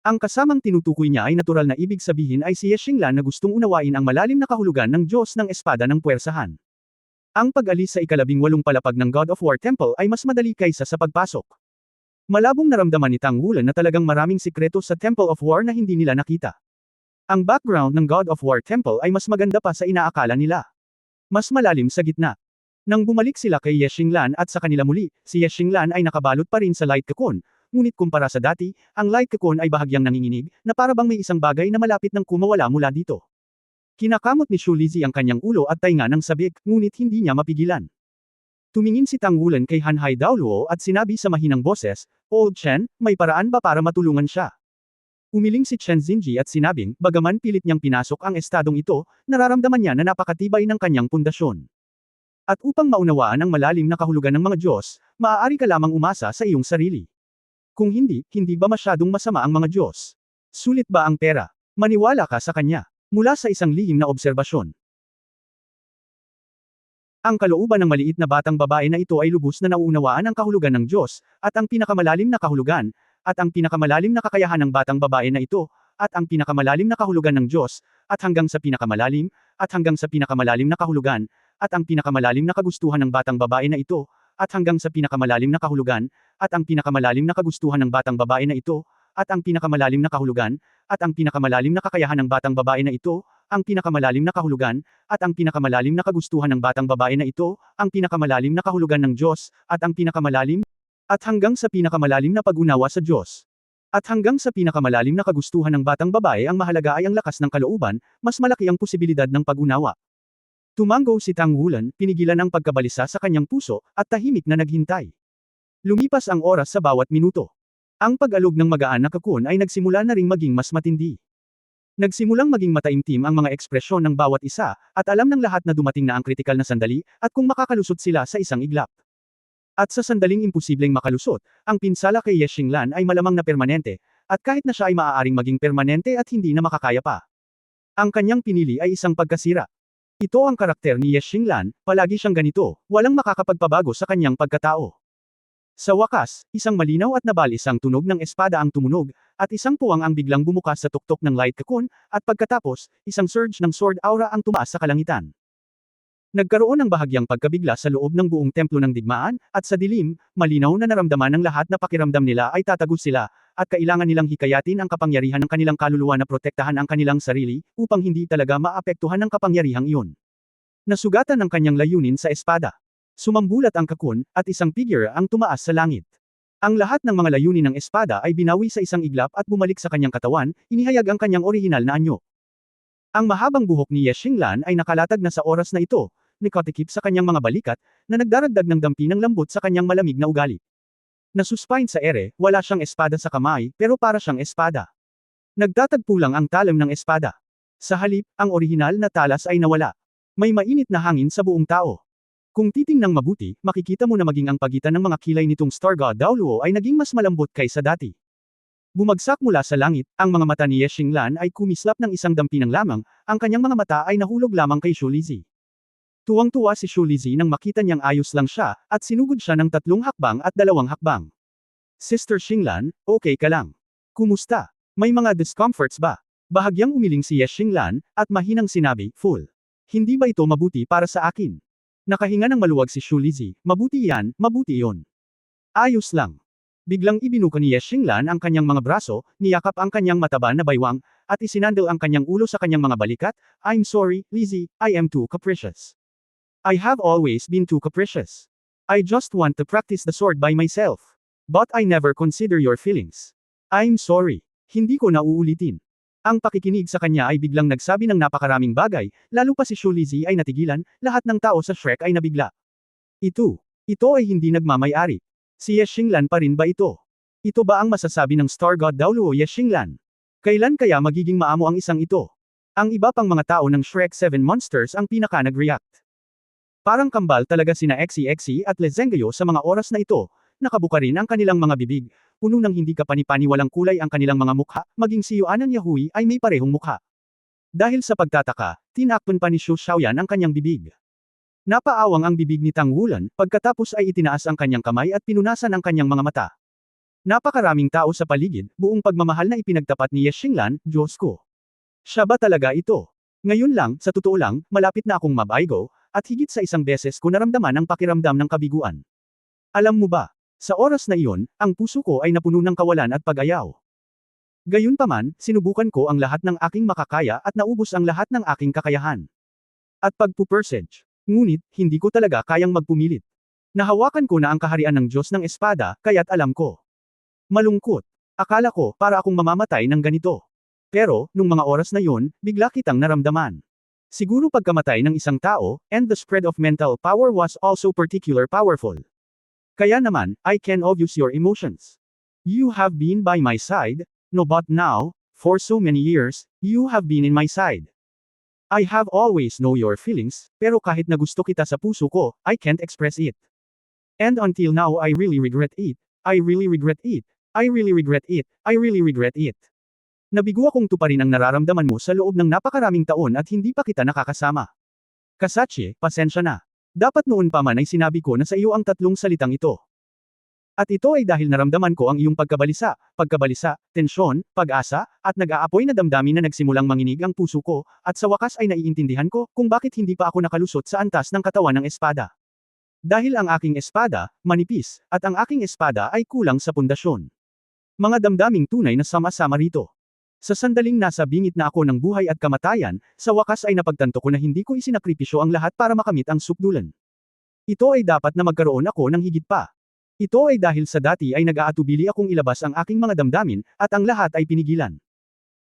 Ang kasamang tinutukoy niya ay natural na ibig sabihin ay si Ye Xinglan na gustong unawain ang malalim na kahulugan ng Diyos ng Espada ng Puwersahan. Ang pag-alis sa ika-18 palapag ng God of War Temple ay mas madali kaysa sa pagpasok. Malabong naramdaman ni Tang Wulan na talagang maraming sikreto sa Temple of War na hindi nila nakita. Ang background ng God of War Temple ay mas maganda pa sa inaakala nila. Mas malalim sa gitna. Nang bumalik sila kay Ye Xinglan at sa kanila muli, si Ye Xinglan ay nakabalot pa rin sa light cocoon, ngunit kumpara sa dati, ang light cocoon ay bahagyang nanginginig, na parabang may isang bagay na malapit nang kumawala mula dito. Kinakamot ni Shu Lizhi ang kanyang ulo at tainga ng sabik, ngunit hindi niya mapigilan. Tumingin si Tang Wulan kay Hanhai Daoluo at sinabi sa mahinang boses, "Old Chen, may paraan ba para matulungan siya?" Umiling si Chen Xinji at sinabing, bagaman pilit niyang pinasok ang estadong ito, nararamdaman niya na napakatibay ng kanyang pundasyon. At upang maunawaan ang malalim na kahulugan ng mga Diyos, maaari ka lamang umasa sa iyong sarili. Kung hindi, hindi ba masyadong masama ang mga Diyos? Sulit ba ang pera? Maniwala ka sa kanya. Mula sa isang lihim na obserbasyon. Ang kalooban ng maliit na batang babae na ito ay lubos na nauunawaan ang kahulugan ng Diyos, at ang pinakamalalim na kahulugan, at ang pinakamalalim na kakayahan ng batang babae na ito, at ang pinakamalalim na kahulugan ng Diyos, at hanggang sa pinakamalalim, at hanggang sa pinakamalalim na kahulugan, at ang pinakamalalim na kagustuhan ng batang babae na ito, at hanggang sa pinakamalalim na kahulugan, at ang pinakamalalim na kagustuhan ng batang babae na ito, at ang pinakamalalim na kahulugan, at ang pinakamalalim na kakayahan ng batang babae na ito, ang pinakamalalim na kahulugan, at ang pinakamalalim na kagustuhan ng batang babae na ito, ang pinakamalalim na kahulugan ng Diyos, at ang pinakamalalim, at hanggang sa pinakamalalim na pag-unawa sa Diyos. At hanggang sa pinakamalalim na kagustuhan ng batang babae ang mahalaga ay ang lakas ng kalooban, mas malaki ang posibilidad ng pag-unawa. Tumango si Tang Wulan, pinigilan ang pagkabalisa sa kanyang puso, at tahimik na naghintay. Lumipas ang oras sa bawat minuto. Ang pag-alog ng magaan na cocoon ay nagsimula na ring maging mas matindi. Nagsimulang maging mataimtim ang mga ekspresyon ng bawat isa, at alam ng lahat na dumating na ang kritikal na sandali, at kung makakalusot sila sa isang iglap. At sa sandaling imposibleng makalusot, ang pinsala kay Ye Xinglan ay malamang na permanente, at kahit na siya ay maaaring maging permanente at hindi na makakaya pa. Ang kanyang pinili ay isang pagkasira. Ito ang karakter ni Ye Xinglan, palagi siyang ganito, walang makakapagpabago sa kanyang pagkatao. Sa wakas, isang malinaw at nabalisang tunog ng espada ang tumunog, at isang puwang ang biglang bumukas sa tuktok ng light cocoon, at pagkatapos, isang surge ng sword aura ang tumaas sa kalangitan. Nagkaroon ng bahagyang pagkabigla sa loob ng buong templo ng digmaan, at sa dilim, malinaw na naramdaman ng lahat na pakiramdam nila ay tatagos sila, at kailangan nilang hikayatin ang kapangyarihan ng kanilang kaluluwa na protektahan ang kanilang sarili, upang hindi talaga maapektuhan ng kapangyarihang iyon. Nasugatan ang kanyang layunin sa espada. Sumambulat ang cocoon, at isang figure ang tumaas sa langit. Ang lahat ng mga layunin ng espada ay binawi sa isang iglap at bumalik sa kanyang katawan, inihayag ang kanyang orihinal na anyo. Ang mahabang buhok ni Ye Xinglan ay nakalatag na sa oras na ito, nakatikip sa kanyang mga balikat, na nagdaragdag ng dampi ng lambot sa kanyang malamig na ugali. Nasuspine sa ere, wala siyang espada sa kamay, pero para siyang espada. Nagtatagpo lang ang talim ng espada. Sa halip, ang orihinal na talas ay nawala. May mainit na hangin sa buong tao. Kung titingnang mabuti, makikita mo na maging ang pagitan ng mga kilay nitong Star God Daoluo ay naging mas malambot kaysa dati. Bumagsak mula sa langit, ang mga mata ni Ye Xinglan ay kumislap ng isang dampi ng lamang, ang kanyang mga mata ay nahulog lamang kay Shu Lizhi. Tuwang-tuwa si Shu Lizhi nang makita niyang ayos lang siya, at sinugod siya ng 3 hakbang at 2 hakbang. Sister Xinglan, okay ka lang? Kumusta? May mga discomforts ba? Bahagyang umiling si Ye Xinglan, at mahinang sinabi, "Fool. Hindi ba ito mabuti para sa akin?" Nakahinga ng maluwag si Xu Lizi, "Mabuti yan, mabuti iyon. Ayos lang." Biglang ibinuka ni Ye Xinglan ang kanyang mga braso, niyakap ang kanyang mataba na baywang, at isinandal ang kanyang ulo sa kanyang mga balikat. "I'm sorry, Lizzie, I am too capricious. I have always been too capricious. I just want to practice the sword by myself. But I never consider your feelings. I'm sorry." Hindi ko na uulitin. Ang pakikinig sa kanya ay biglang nagsabi ng napakaraming bagay, lalo pa si Xu Lizi ay natigilan, lahat ng tao sa Shrek ay nabigla. Ito ay hindi nagmamay-ari. Si Ye Xinglan pa rin ba ito? Ito ba ang masasabi ng Star God daw Luo Ye Xinglan? Kailan kaya magiging maamo ang isang ito? Ang iba pang mga tao ng Shrek 7 Monsters ang pinaka nag-react. Parang kambal talaga sina Exi at Lezengayo sa mga oras na ito, nakabuka rin ang kanilang mga bibig, puno ng hindi kapani-paniwalang kulay ang kanilang mga mukha, maging si Yuanan Yahui ay may parehong mukha. Dahil sa pagtataka, tinakpan pa ni Xu Xiaoyan ang kanyang bibig. Napaawang ang bibig ni Tang Wulan, pagkatapos ay itinaas ang kanyang kamay at pinunasan ang kanyang mga mata. Napakaraming tao sa paligid, buong pagmamahal na ipinagtapat ni Ye Xinglan, Diyos ko. Siya ba talaga ito? Ngayon lang, sa totoo lang, malapit na akong mabaigo, at higit sa isang beses ko naramdaman ang pakiramdam ng kabiguan. Alam mo ba, sa oras na iyon, ang puso ko ay napuno ng kawalan at pag-ayaw. Gayunpaman, sinubukan ko ang lahat ng aking makakaya at naubos ang lahat ng aking kakayahan. At pagpupersege. Ngunit, hindi ko talaga kayang magpumilit. Nahawakan ko na ang kaharian ng Diyos ng Espada, kaya't alam ko. Malungkot. Akala ko, para akong mamamatay ng ganito. Pero, nung mga oras na yun, bigla kitang naramdaman. Siguro pagkamatay ng isang tao, and the spread of mental power was also particular powerful. Kaya naman, I can obvious your emotions. You have been by my side, no but now, for so many years, you have been in my side. I have always know your feelings, pero kahit na gusto kita sa puso ko, I can't express it. And until now I really regret it. I really regret it. I really regret it. I really regret it. Nabigo akong tuparin ang nararamdaman mo sa loob ng napakaraming taon at hindi pa kita nakakasama. Kasachi, pasensya na. Dapat noon pa man ay sinabi ko na sa iyo ang tatlong salitang ito. At ito ay dahil naramdaman ko ang iyong pagkabalisa, tensyon, pag-asa, at nag-aapoy na damdamin na nagsimulang manginig ang puso ko, at sa wakas ay naiintindihan ko kung bakit hindi pa ako nakalusot sa antas ng katawan ng espada. Dahil ang aking espada, manipis, at ang aking espada ay kulang sa pundasyon. Mga damdaming tunay na sama-sama rito. Sa sandaling nasa bingit na ako ng buhay at kamatayan, sa wakas ay napagtanto ko na hindi ko isinakripisyo ang lahat para makamit ang sukdulan. Ito ay dapat na magkaroon ako ng higit pa. Ito ay dahil sa dati ay nag-aatubili akong ilabas ang aking mga damdamin, at ang lahat ay pinigilan.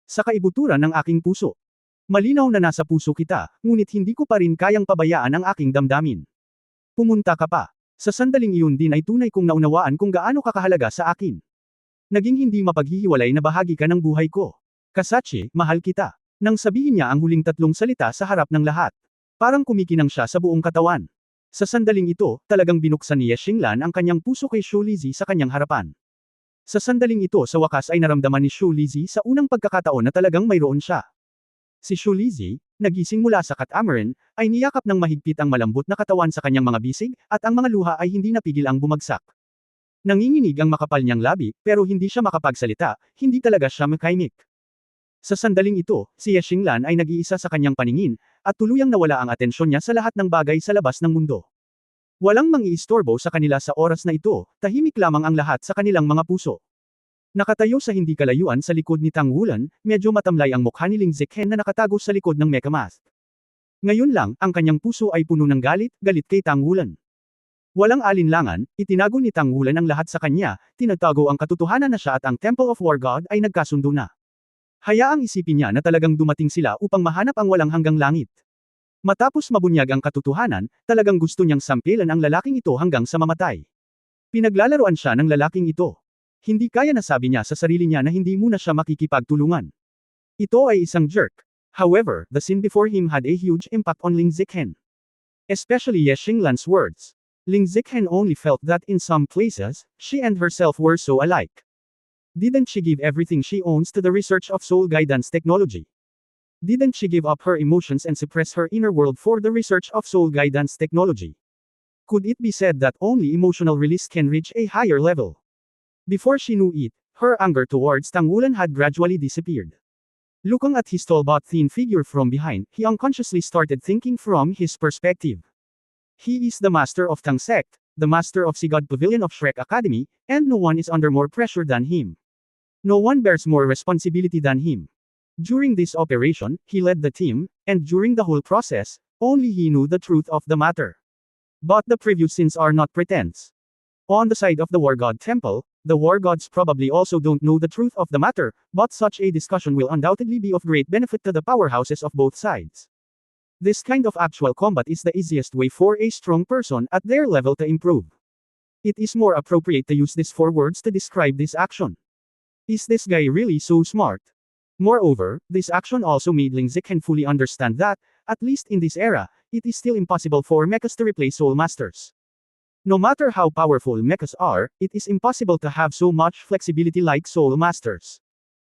Sa kaibuturan ng aking puso. Malinaw na nasa puso kita, ngunit hindi ko pa rin kayang pabayaan ang aking damdamin. Pumunta ka pa. Sa sandaling iyon din ay tunay kong naunawaan kung gaano kakahalaga sa akin. Naging hindi mapaghihiwalay na bahagi ka ng buhay ko. Kasachi, mahal kita. Nang sabihin niya ang huling tatlong salita sa harap ng lahat. Parang kumikinang siya sa buong katawan. Sa sandaling ito, talagang binuksan ni Ye Xinglan ang kanyang puso kay Xu Lizi sa kanyang harapan. Sa sandaling ito sa wakas ay naramdaman ni Xu Lizi sa unang pagkakataon na talagang mayroon siya. Si Xu Lizi, nagising mula sa catamaran, ay niyakap ng mahigpit ang malambot na katawan sa kanyang mga bisig, at ang mga luha ay hindi napigil ang bumagsak. Nanginginig ang makapal niyang labi, pero hindi siya makapagsalita, hindi talaga siya makaimik. Sa sandaling ito, si Ye Xinglan ay nag-iisa sa kanyang paningin, at tuluyang nawala ang atensyon niya sa lahat ng bagay sa labas ng mundo. Walang mang-iistorbo sa kanila sa oras na ito, tahimik lamang ang lahat sa kanilang mga puso. Nakatayo sa hindi kalayuan sa likod ni Tang Wulan, medyo matamlay ang mukha ni Ling Zichen na nakatago sa likod ng mecha mask. Ngayon lang, ang kanyang puso ay puno ng galit kay Tang Wulan. Walang alinlangan, itinago ni Tang Wulan ang lahat sa kanya, tinatago ang katotohanan na siya at ang Temple of War God ay nagkasundo na. Hayaang isipin niya na talagang dumating sila upang mahanap ang walang hanggang langit. Matapos mabunyag ang katotohanan, talagang gusto niyang sampilan ang lalaking ito hanggang sa mamatay. Pinaglalaroan siya ng lalaking ito. Hindi kaya na sabi niya sa sarili niya na hindi muna siya makikipagtulungan. Ito ay isang jerk. However, the scene before him had a huge impact on Ling Zichen. Especially Ye Xinglan's words. Ling Zichen only felt that in some places, she and herself were so alike. Didn't she give everything she owns to the research of soul guidance technology? Didn't she give up her emotions and suppress her inner world for the research of soul guidance technology? Could it be said that only emotional release can reach a higher level? Before she knew it, her anger towards Tang Wulan had gradually disappeared. Looking at his tall but thin figure from behind, he unconsciously started thinking from his perspective. He is the master of Tang Sect, the master of Sigad Pavilion of Shrek Academy, and no one is under more pressure than him. No one bears more responsibility than him. During this operation, he led the team, and during the whole process, only he knew the truth of the matter. But the previous sins are not pretense. On the side of the War God Temple, the War Gods probably also don't know the truth of the matter, but such a discussion will undoubtedly be of great benefit to the powerhouses of both sides. This kind of actual combat is the easiest way for a strong person at their level to improve. It is more appropriate to use these 4 words to describe this action. Is this guy really so smart? Moreover, this action also made Ling Zichen fully understand that, at least in this era, it is still impossible for mechas to replace Soul Masters. No matter how powerful mechas are, it is impossible to have so much flexibility like Soul Masters.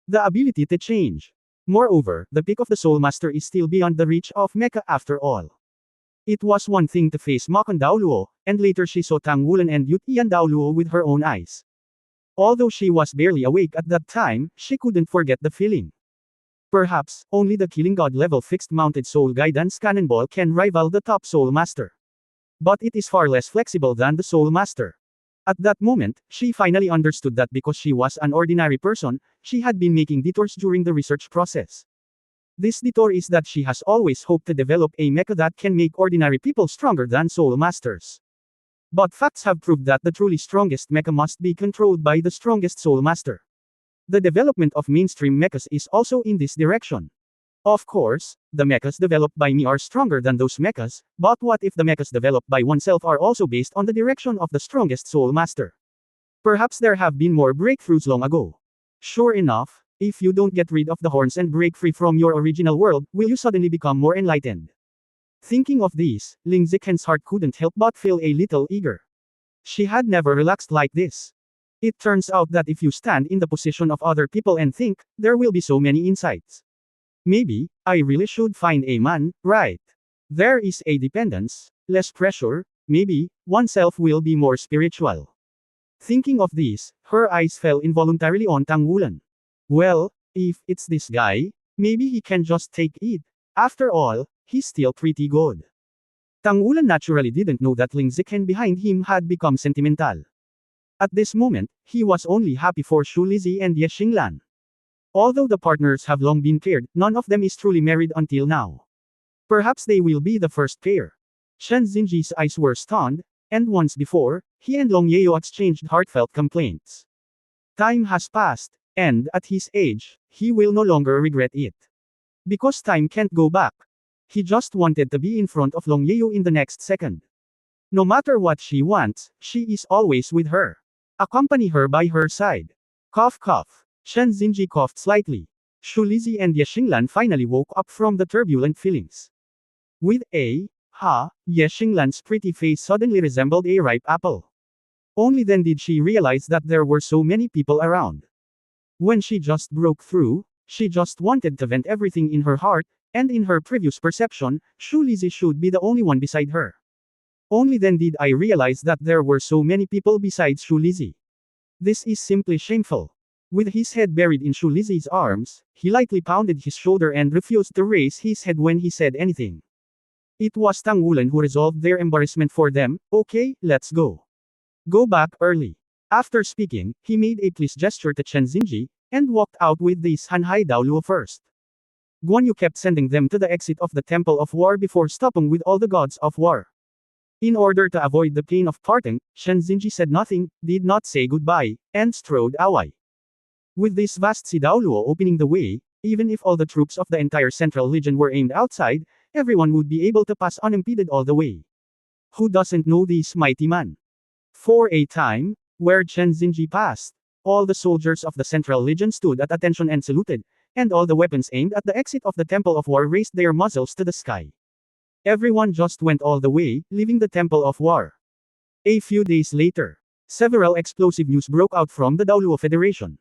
The ability to change. Moreover, the peak of the Soul Master is still beyond the reach of mecha after all. It was one thing to face Ma Kuan Daoluo, and later she saw Tang Wulan and Yu Tian Daoluo with her own eyes. Although she was barely awake at that time, she couldn't forget the feeling. Perhaps, only the Killing God level fixed-mounted Soul Guidance Cannonball can rival the top Soul Master. But it is far less flexible than the Soul Master. At that moment, she finally understood that because she was an ordinary person, she had been making detours during the research process. This detour is that she has always hoped to develop a mecha that can make ordinary people stronger than Soul Masters. But facts have proved that the truly strongest mecha must be controlled by the strongest Soul Master. The development of mainstream mechas is also in this direction. Of course, the mechas developed by me are stronger than those mechas, but what if the mechas developed by oneself are also based on the direction of the strongest Soul Master? Perhaps there have been more breakthroughs long ago. Sure enough, if you don't get rid of the horns and break free from your original world, will you suddenly become more enlightened? Thinking of this, Ling Zichen's heart couldn't help but feel a little eager. She had never relaxed like this. It turns out that if you stand in the position of other people and think, there will be so many insights. Maybe, I really should find a man, right? There is a dependence, less pressure, maybe, oneself will be more spiritual. Thinking of this, her eyes fell involuntarily on Tang Wulan. Well, if it's this guy, maybe he can just take it. After all, he's still pretty good. Tang Wulan naturally didn't know that Ling Zichen behind him had become sentimental. At this moment, he was only happy for Shu Lizhi and Ye Xinglan. Although the partners have long been paired, none of them is truly married until now. Perhaps they will be the first pair. Shen Xinji's eyes were stunned, and once before, he and Long Yeo exchanged heartfelt complaints. Time has passed, and at his age, he will no longer regret it. Because time can't go back. He just wanted to be in front of Long Yeo in the next second. No matter what she wants, she is always with her. Accompany her by her side. Cough cough. Shen Xinji coughed slightly. Shu Lizhi and Ye Xinglan finally woke up from the turbulent feelings. With a Ye Xinglan's pretty face suddenly resembled a ripe apple. Only then did she realize that there were so many people around. When she just broke through, she just wanted to vent everything in her heart, and in her previous perception, Shu Lizhi should be the only one beside her. Only then did I realize that there were so many people besides Shu Lizhi. This is simply shameful. With his head buried in Shu Lizhi's arms, he lightly pounded his shoulder and refused to raise his head when he said anything. It was Tang Wulan who resolved their embarrassment for them. Okay, let's go. Go back early. After speaking, he made a pleased gesture to Chen Xinji, and walked out with this Hanhai Daoluo first. Guan Yu kept sending them to the exit of the Temple of War before stopping with all the gods of war. In order to avoid the pain of parting, Shen Xinji said nothing, did not say goodbye, and strode away. With this vast Daoluo opening the way, even if all the troops of the entire Central Legion were aimed outside, everyone would be able to pass unimpeded all the way. Who doesn't know this mighty man? For a time, where Chen Xinji passed, all the soldiers of the Central Legion stood at attention and saluted, and all the weapons aimed at the exit of the Temple of War raised their muzzles to the sky. Everyone just went all the way, leaving the Temple of War. A few days later, several explosive news broke out from the Daoluo Federation.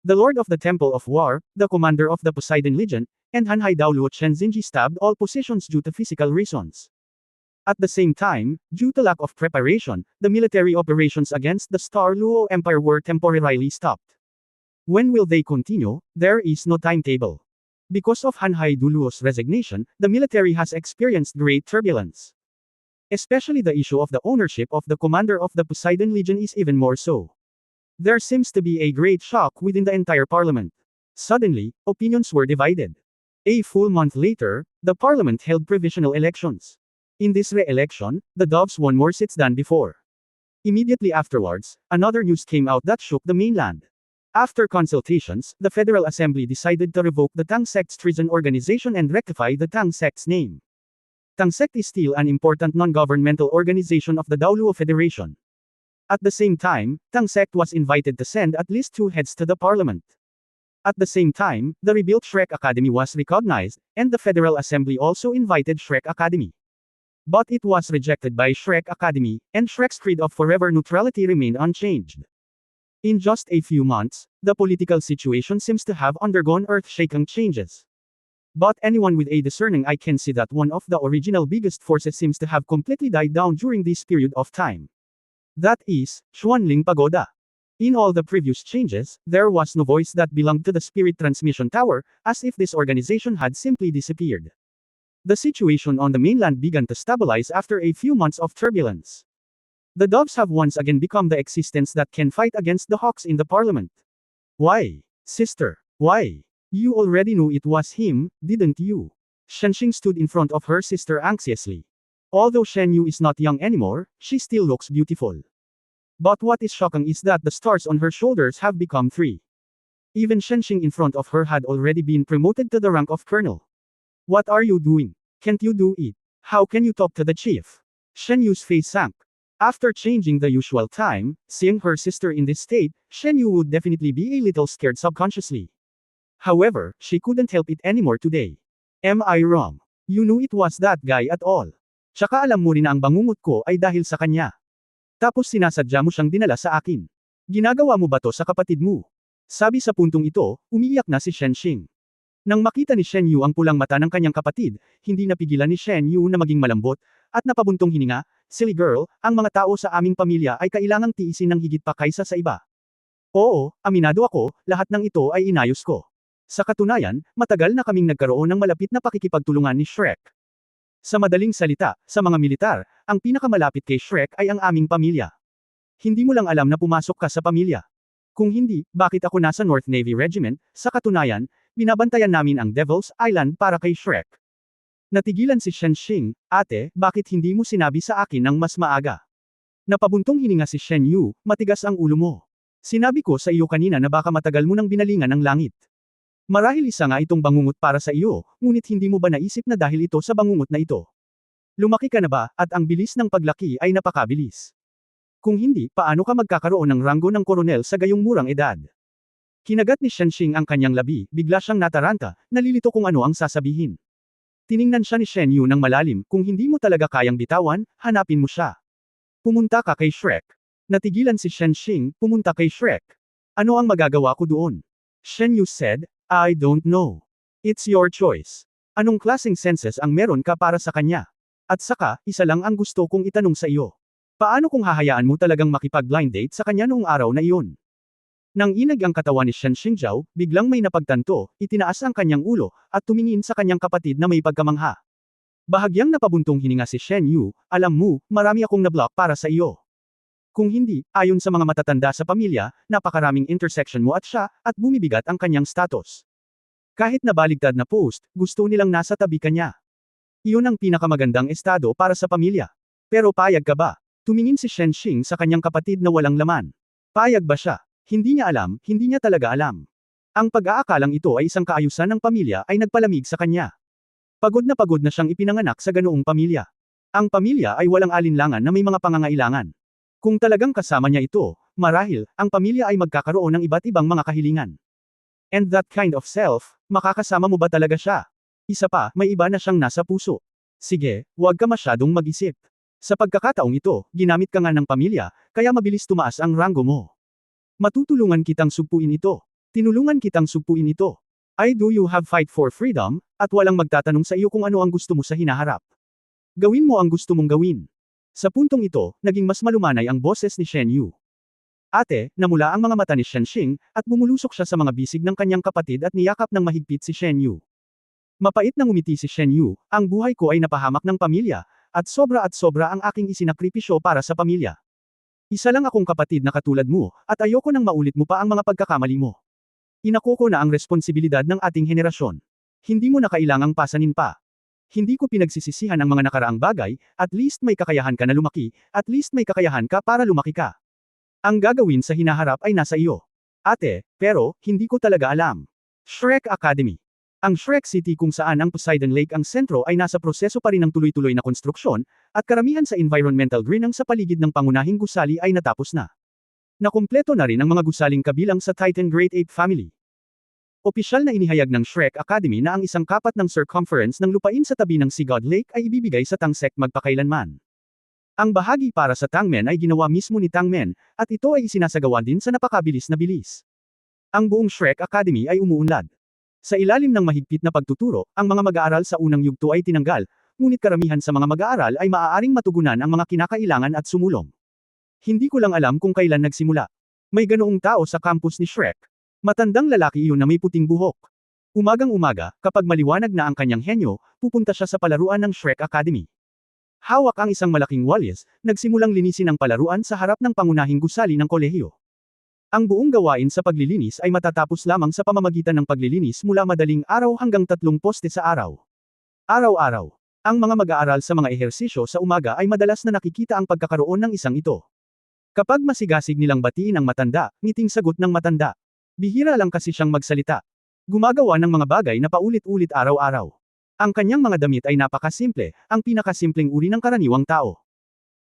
The Lord of the Temple of War, the commander of the Poseidon Legion, and Hanhai Daoluo Chen Xinji stabbed all positions due to physical reasons. At the same time, due to lack of preparation, the military operations against the Star Luo Empire were temporarily stopped. When will they continue? There is no timetable. Because of Han Haiduluo's resignation, the military has experienced great turbulence. Especially the issue of the ownership of the commander of the Poseidon Legion is even more so. There seems to be a great shock within the entire parliament. Suddenly, opinions were divided. A full month later, the parliament held provisional elections. In this re-election, the Doves won more seats than before. Immediately afterwards, another news came out that shook the mainland. After consultations, the Federal Assembly decided to revoke the Tang Sect's treason organization and rectify the Tang Sect's name. Tang Sect is still an important non-governmental organization of the Daoluo Federation. At the same time, Tang Sect was invited to send at least 2 heads to the parliament. At the same time, the rebuilt Shrek Academy was recognized, and the Federal Assembly also invited Shrek Academy. But it was rejected by Shrek Academy, and Shrek's creed of forever neutrality remained unchanged. In just a few months, the political situation seems to have undergone earth-shaking changes. But anyone with a discerning eye can see that one of the original biggest forces seems to have completely died down during this period of time. That is, Xuanling Pagoda. In all the previous changes, there was no voice that belonged to the Spirit Transmission Tower, as if this organization had simply disappeared. The situation on the mainland began to stabilize after a few months of turbulence. The Doves have once again become the existence that can fight against the Hawks in the parliament. Why, sister? Why? You already knew it was him, didn't you? Shenxing stood in front of her sister anxiously. Although Shen Yu is not young anymore, she still looks beautiful. But what is shocking is that the stars on her shoulders have become 3. Even Shenxing in front of her had already been promoted to the rank of colonel. What are you doing? Can't you do it? How can you talk to the chief? Shen Yu's face sank. After changing the usual time, seeing her sister in this state, Shen Yu would definitely be a little scared subconsciously. However, she couldn't help it anymore today. Am I wrong? You knew it was that guy at all. Tsaka alam mo rin na ang bangungot ko ay dahil sa kanya. Tapos sinasadya mo siyang dinala sa akin. Ginagawa mo ba to sa kapatid mo? Sabi sa puntong ito, umiiyak na si Shenxing. Nang makita ni Shen Yu ang pulang mata ng kanyang kapatid, hindi napigilan ni Shen Yu na maging malambot, at napabuntong hininga, "Silly girl, ang mga tao sa aming pamilya ay kailangang tiisin ng higit pa kaysa sa iba. Oo, aminado ako, lahat ng ito ay inayos ko. Sa katunayan, matagal na kaming nagkaroon ng malapit na pakikipagtulungan ni Shrek. Sa madaling salita, sa mga militar, ang pinakamalapit kay Shrek ay ang aming pamilya. Hindi mo lang alam na pumasok ka sa pamilya. Kung hindi, bakit ako nasa North Navy Regiment? Sa katunayan, binabantayan namin ang Devil's Island para kay Shrek." Natigilan si Shenxing, "Ate, bakit hindi mo sinabi sa akin ng mas maaga?" Napabuntong hininga si Shen Yu, "Matigas ang ulo mo. Sinabi ko sa iyo kanina na baka matagal mo nang binalingan ng langit. Marahil isa nga itong bangungot para sa iyo, ngunit hindi mo ba naisip na dahil ito sa bangungot na ito? Lumaki ka na ba, at ang bilis ng paglaki ay napakabilis. Kung hindi, paano ka magkakaroon ng ranggo ng koronel sa gayong murang edad?" Kinagat ni Shenxing ang kanyang labi, bigla siyang nataranta, nalilito kung ano ang sasabihin. Tiningnan siya ni Shen Yu ng malalim, "Kung hindi mo talaga kayang bitawan, hanapin mo siya. Pumunta ka kay Shrek." Natigilan si Shenxing, "Pumunta kay Shrek? Ano ang magagawa ko doon?" Shen Yu said, "I don't know. It's your choice. Anong klaseng senses ang meron ka para sa kanya? At saka, isa lang ang gusto kong itanong sa iyo. Paano kung hahayaan mo talagang makipag-blind date sa kanya noong araw na iyon?" Nang inag ang katawan ni Shen Xingjiao, biglang may napagtanto, itinaas ang kanyang ulo, at tumingin sa kanyang kapatid na may pagkamangha. Bahagyang napabuntong hininga si Shen Yu, "Alam mo, marami akong nablock para sa iyo. Kung hindi, ayon sa mga matatanda sa pamilya, napakaraming intersection mo at siya, at bumibigat ang kanyang status. Kahit nabaligtad na post, gusto nilang nasa tabi kanya. Iyon ang pinakamagandang estado para sa pamilya. Pero payag ka ba?" Tumingin si Shenxing sa kanyang kapatid na walang laman. Payag ba siya? Hindi niya alam, hindi niya talaga alam. Ang pag-aakalang ito ay isang kaayusan ng pamilya ay nagpalamig sa kanya. Pagod na siyang ipinanganak sa ganoong pamilya. Ang pamilya ay walang alinlangan na may mga pangangailangan. Kung talagang kasama niya ito, marahil, ang pamilya ay magkakaroon ng iba't ibang mga kahilingan. And that kind of self, makakasama mo ba talaga siya? Isa pa, may iba na siyang nasa puso. Sige, huwag ka masyadong mag-isip. Sa pagkakataong ito, ginamit ka nga ng pamilya, kaya mabilis tumaas ang ranggo mo. Matutulungan kitang sugpuin ito. Tinulungan kitang sugpuin ito. I do you have fight for freedom, at walang magtatanong sa iyo kung ano ang gusto mo sa hinaharap. Gawin mo ang gusto mong gawin. Sa puntong ito, naging mas malumanay ang boses ni Shen Yu. "Ate," namula ang mga mata ni Shenxing, at bumulusok siya sa mga bisig ng kanyang kapatid at niyakap ng mahigpit si Shen Yu. Mapait na ngumiti si Shen Yu, ang buhay ko ay napahamak ng pamilya, at sobra ang aking isinakripisyo para sa pamilya. Isa lang akong kapatid na katulad mo, at ayoko nang maulit mo pa ang mga pagkakamali mo. Inako ko na ang responsibilidad ng ating henerasyon. Hindi mo na kailangang pasanin pa. Hindi ko pinagsisisihan ang mga nakaraang bagay, at least may kakayahan ka na lumaki, at least may kakayahan ka para lumaki ka. Ang gagawin sa hinaharap ay nasa iyo. Ate, pero, hindi ko talaga alam. Shrek Academy. Ang Shrek City kung saan ang Poseidon Lake ang sentro ay nasa proseso pa rin ng tuloy-tuloy na konstruksyon, at karamihan sa environmental greening sa paligid ng pangunahing gusali ay natapos na. Nakumpleto na rin ang mga gusaling kabilang sa Titan Great Ape Family. Opisyal na inihayag ng Shrek Academy na ang isang kapat ng circumference ng lupain sa tabi ng Sigod Lake ay ibibigay sa Tangsek magpakailanman. Ang bahagi para sa Tangmen ay ginawa mismo ni Tangmen, at ito ay isinasagawa din sa napakabilis na bilis. Ang buong Shrek Academy ay umuunlad. Sa ilalim ng mahigpit na pagtuturo, ang mga mag-aaral sa unang yugto ay tinanggal, ngunit karamihan sa mga mag-aaral ay maaaring matugunan ang mga kinakailangan at sumulong. Hindi ko lang alam kung kailan nagsimula. May ganoong tao sa campus ni Shrek. Matandang lalaki iyon na may puting buhok. Umagang-umaga, kapag maliwanag na ang kanyang henyo, pupunta siya sa palaruan ng Shrek Academy. Hawak ang isang malaking walis, nagsimulang linisin ang palaruan sa harap ng pangunahing gusali ng kolehiyo. Ang buong gawain sa paglilinis ay matatapos lamang sa pamamagitan ng paglilinis mula madaling araw hanggang 3 poste sa araw. Araw-araw. Ang mga mag-aaral sa mga ehersisyo sa umaga ay madalas na nakikita ang pagkakaroon ng isang ito. Kapag masigasig nilang batiin ang matanda, ngiting sagot ng matanda. Bihira lang kasi siyang magsalita. Gumagawa ng mga bagay na paulit-ulit araw-araw. Ang kanyang mga damit ay napakasimple, ang pinakasimpleng uri ng karaniwang tao.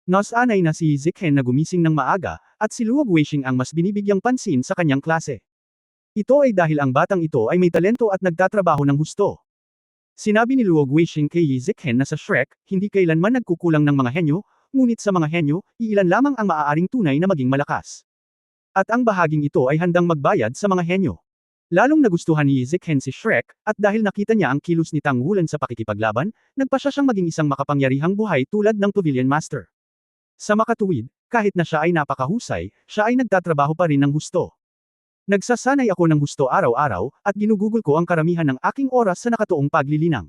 Nasanay na si Zikhen na gumising ng maaga, at si Luog Weishing ang mas binibigyang pansin sa kanyang klase. Ito ay dahil ang batang ito ay may talento at nagtatrabaho ng husto. Sinabi ni Luog Weishing kay Zikhen na sa Shrek, hindi kailanman nagkukulang ng mga henyo, ngunit sa mga henyo, iilan lamang ang maaaring tunay na maging malakas. At ang bahaging ito ay handang magbayad sa mga henyo. Lalong nagustuhan ni Zikhen si Shrek, at dahil nakita niya ang kilos ni Tang Wulan sa pakikipaglaban, nagpasya siyang maging isang makapangyarihang buhay tulad ng Pavilion Master. Sa makatuwid, kahit na siya ay napakahusay, siya ay nagtatrabaho pa rin ng husto. Nagsasanay ako ng husto araw-araw, at ginugugol ko ang karamihan ng aking oras sa nakatuong paglilinang.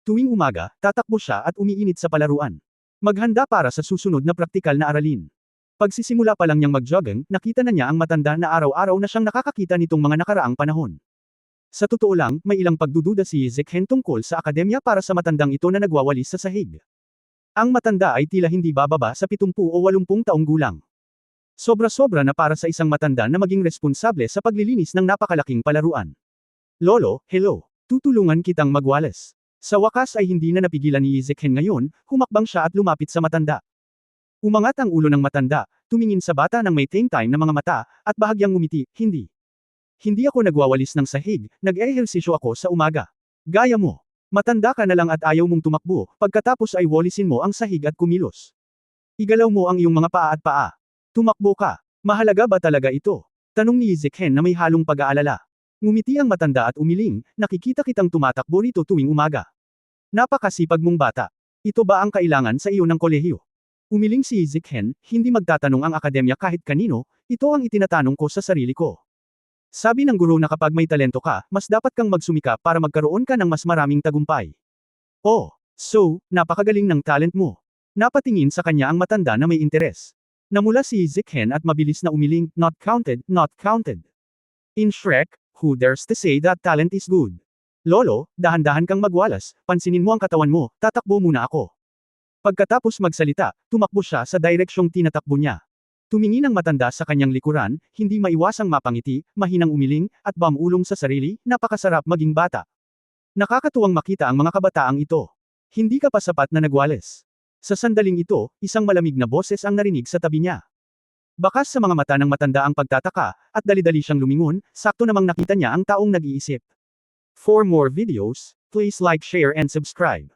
Tuwing umaga, tatakbo siya at umiinit sa palaruan. Maghanda para sa susunod na praktikal na aralin. Pagsisimula pa lang niyang mag-jogging, nakita na niya ang matanda na araw-araw na siyang nakakakita nitong mga nakaraang panahon. Sa totoo lang, may ilang pagdududa si Zikhen tungkol sa akademya para sa matandang ito na nagwawalis sa sahig. Ang matanda ay tila hindi bababa sa 70 o 80 taong gulang. Sobra-sobra na para sa isang matanda na maging responsable sa paglilinis ng napakalaking palaruan. Lolo, hello. Tutulungan kitang magwalis. Sa wakas ay hindi na napigilan ni Zikhen ngayon, humakbang siya at lumapit sa matanda. Umangat ang ulo ng matanda, tumingin sa bata ng may time na mga mata, at bahagyang ngumiti, hindi. Hindi ako nagwawalis ng sahig, nag-ehersisyo ako sa umaga. Gaya mo. Matanda ka na lang at ayaw mong tumakbo, pagkatapos ay walisin mo ang sahig at kumilos. Igalaw mo ang iyong mga paa at paa. Tumakbo ka. Mahalaga ba talaga ito? Tanong ni Zikhen na may halong pag-aalala. Ngumiti ang matanda at umiling, nakikita kitang tumatakbo rito tuwing umaga. Napakasipag mong bata. Ito ba ang kailangan sa iyo ng kolehiyo? Umiling si Zikhen, hindi magtatanong ang akademya kahit kanino, ito ang itinatanong ko sa sarili ko. Sabi ng guro na kapag may talento ka, mas dapat kang magsumikap para magkaroon ka ng mas maraming tagumpay. Oh, so, napakagaling ng talent mo. Napatingin sa kanya ang matanda na may interes. Namula si Zikhen at mabilis na umiling, not counted, not counted. In Shrek, who dares to say that talent is good? Lolo, dahan-dahan kang magwalas, pansinin mo ang katawan mo, tatakbo muna ako. Pagkatapos magsalita, tumakbo siya sa direksyong tinatakbo niya. Tumingin ang matanda sa kanyang likuran, hindi maiwasang mapangiti, mahinang umiling, at bamulong sa sarili, napakasarap maging bata. Nakakatuwang makita ang mga kabataang ito. Hindi ka pa sapat na nagwalis. Sa sandaling ito, isang malamig na boses ang narinig sa tabi niya. Bakas sa mga mata ng matanda ang pagtataka, at dali-dali siyang lumingon, sakto namang nakita niya ang taong nag-iisip. For more videos, please like, share and subscribe.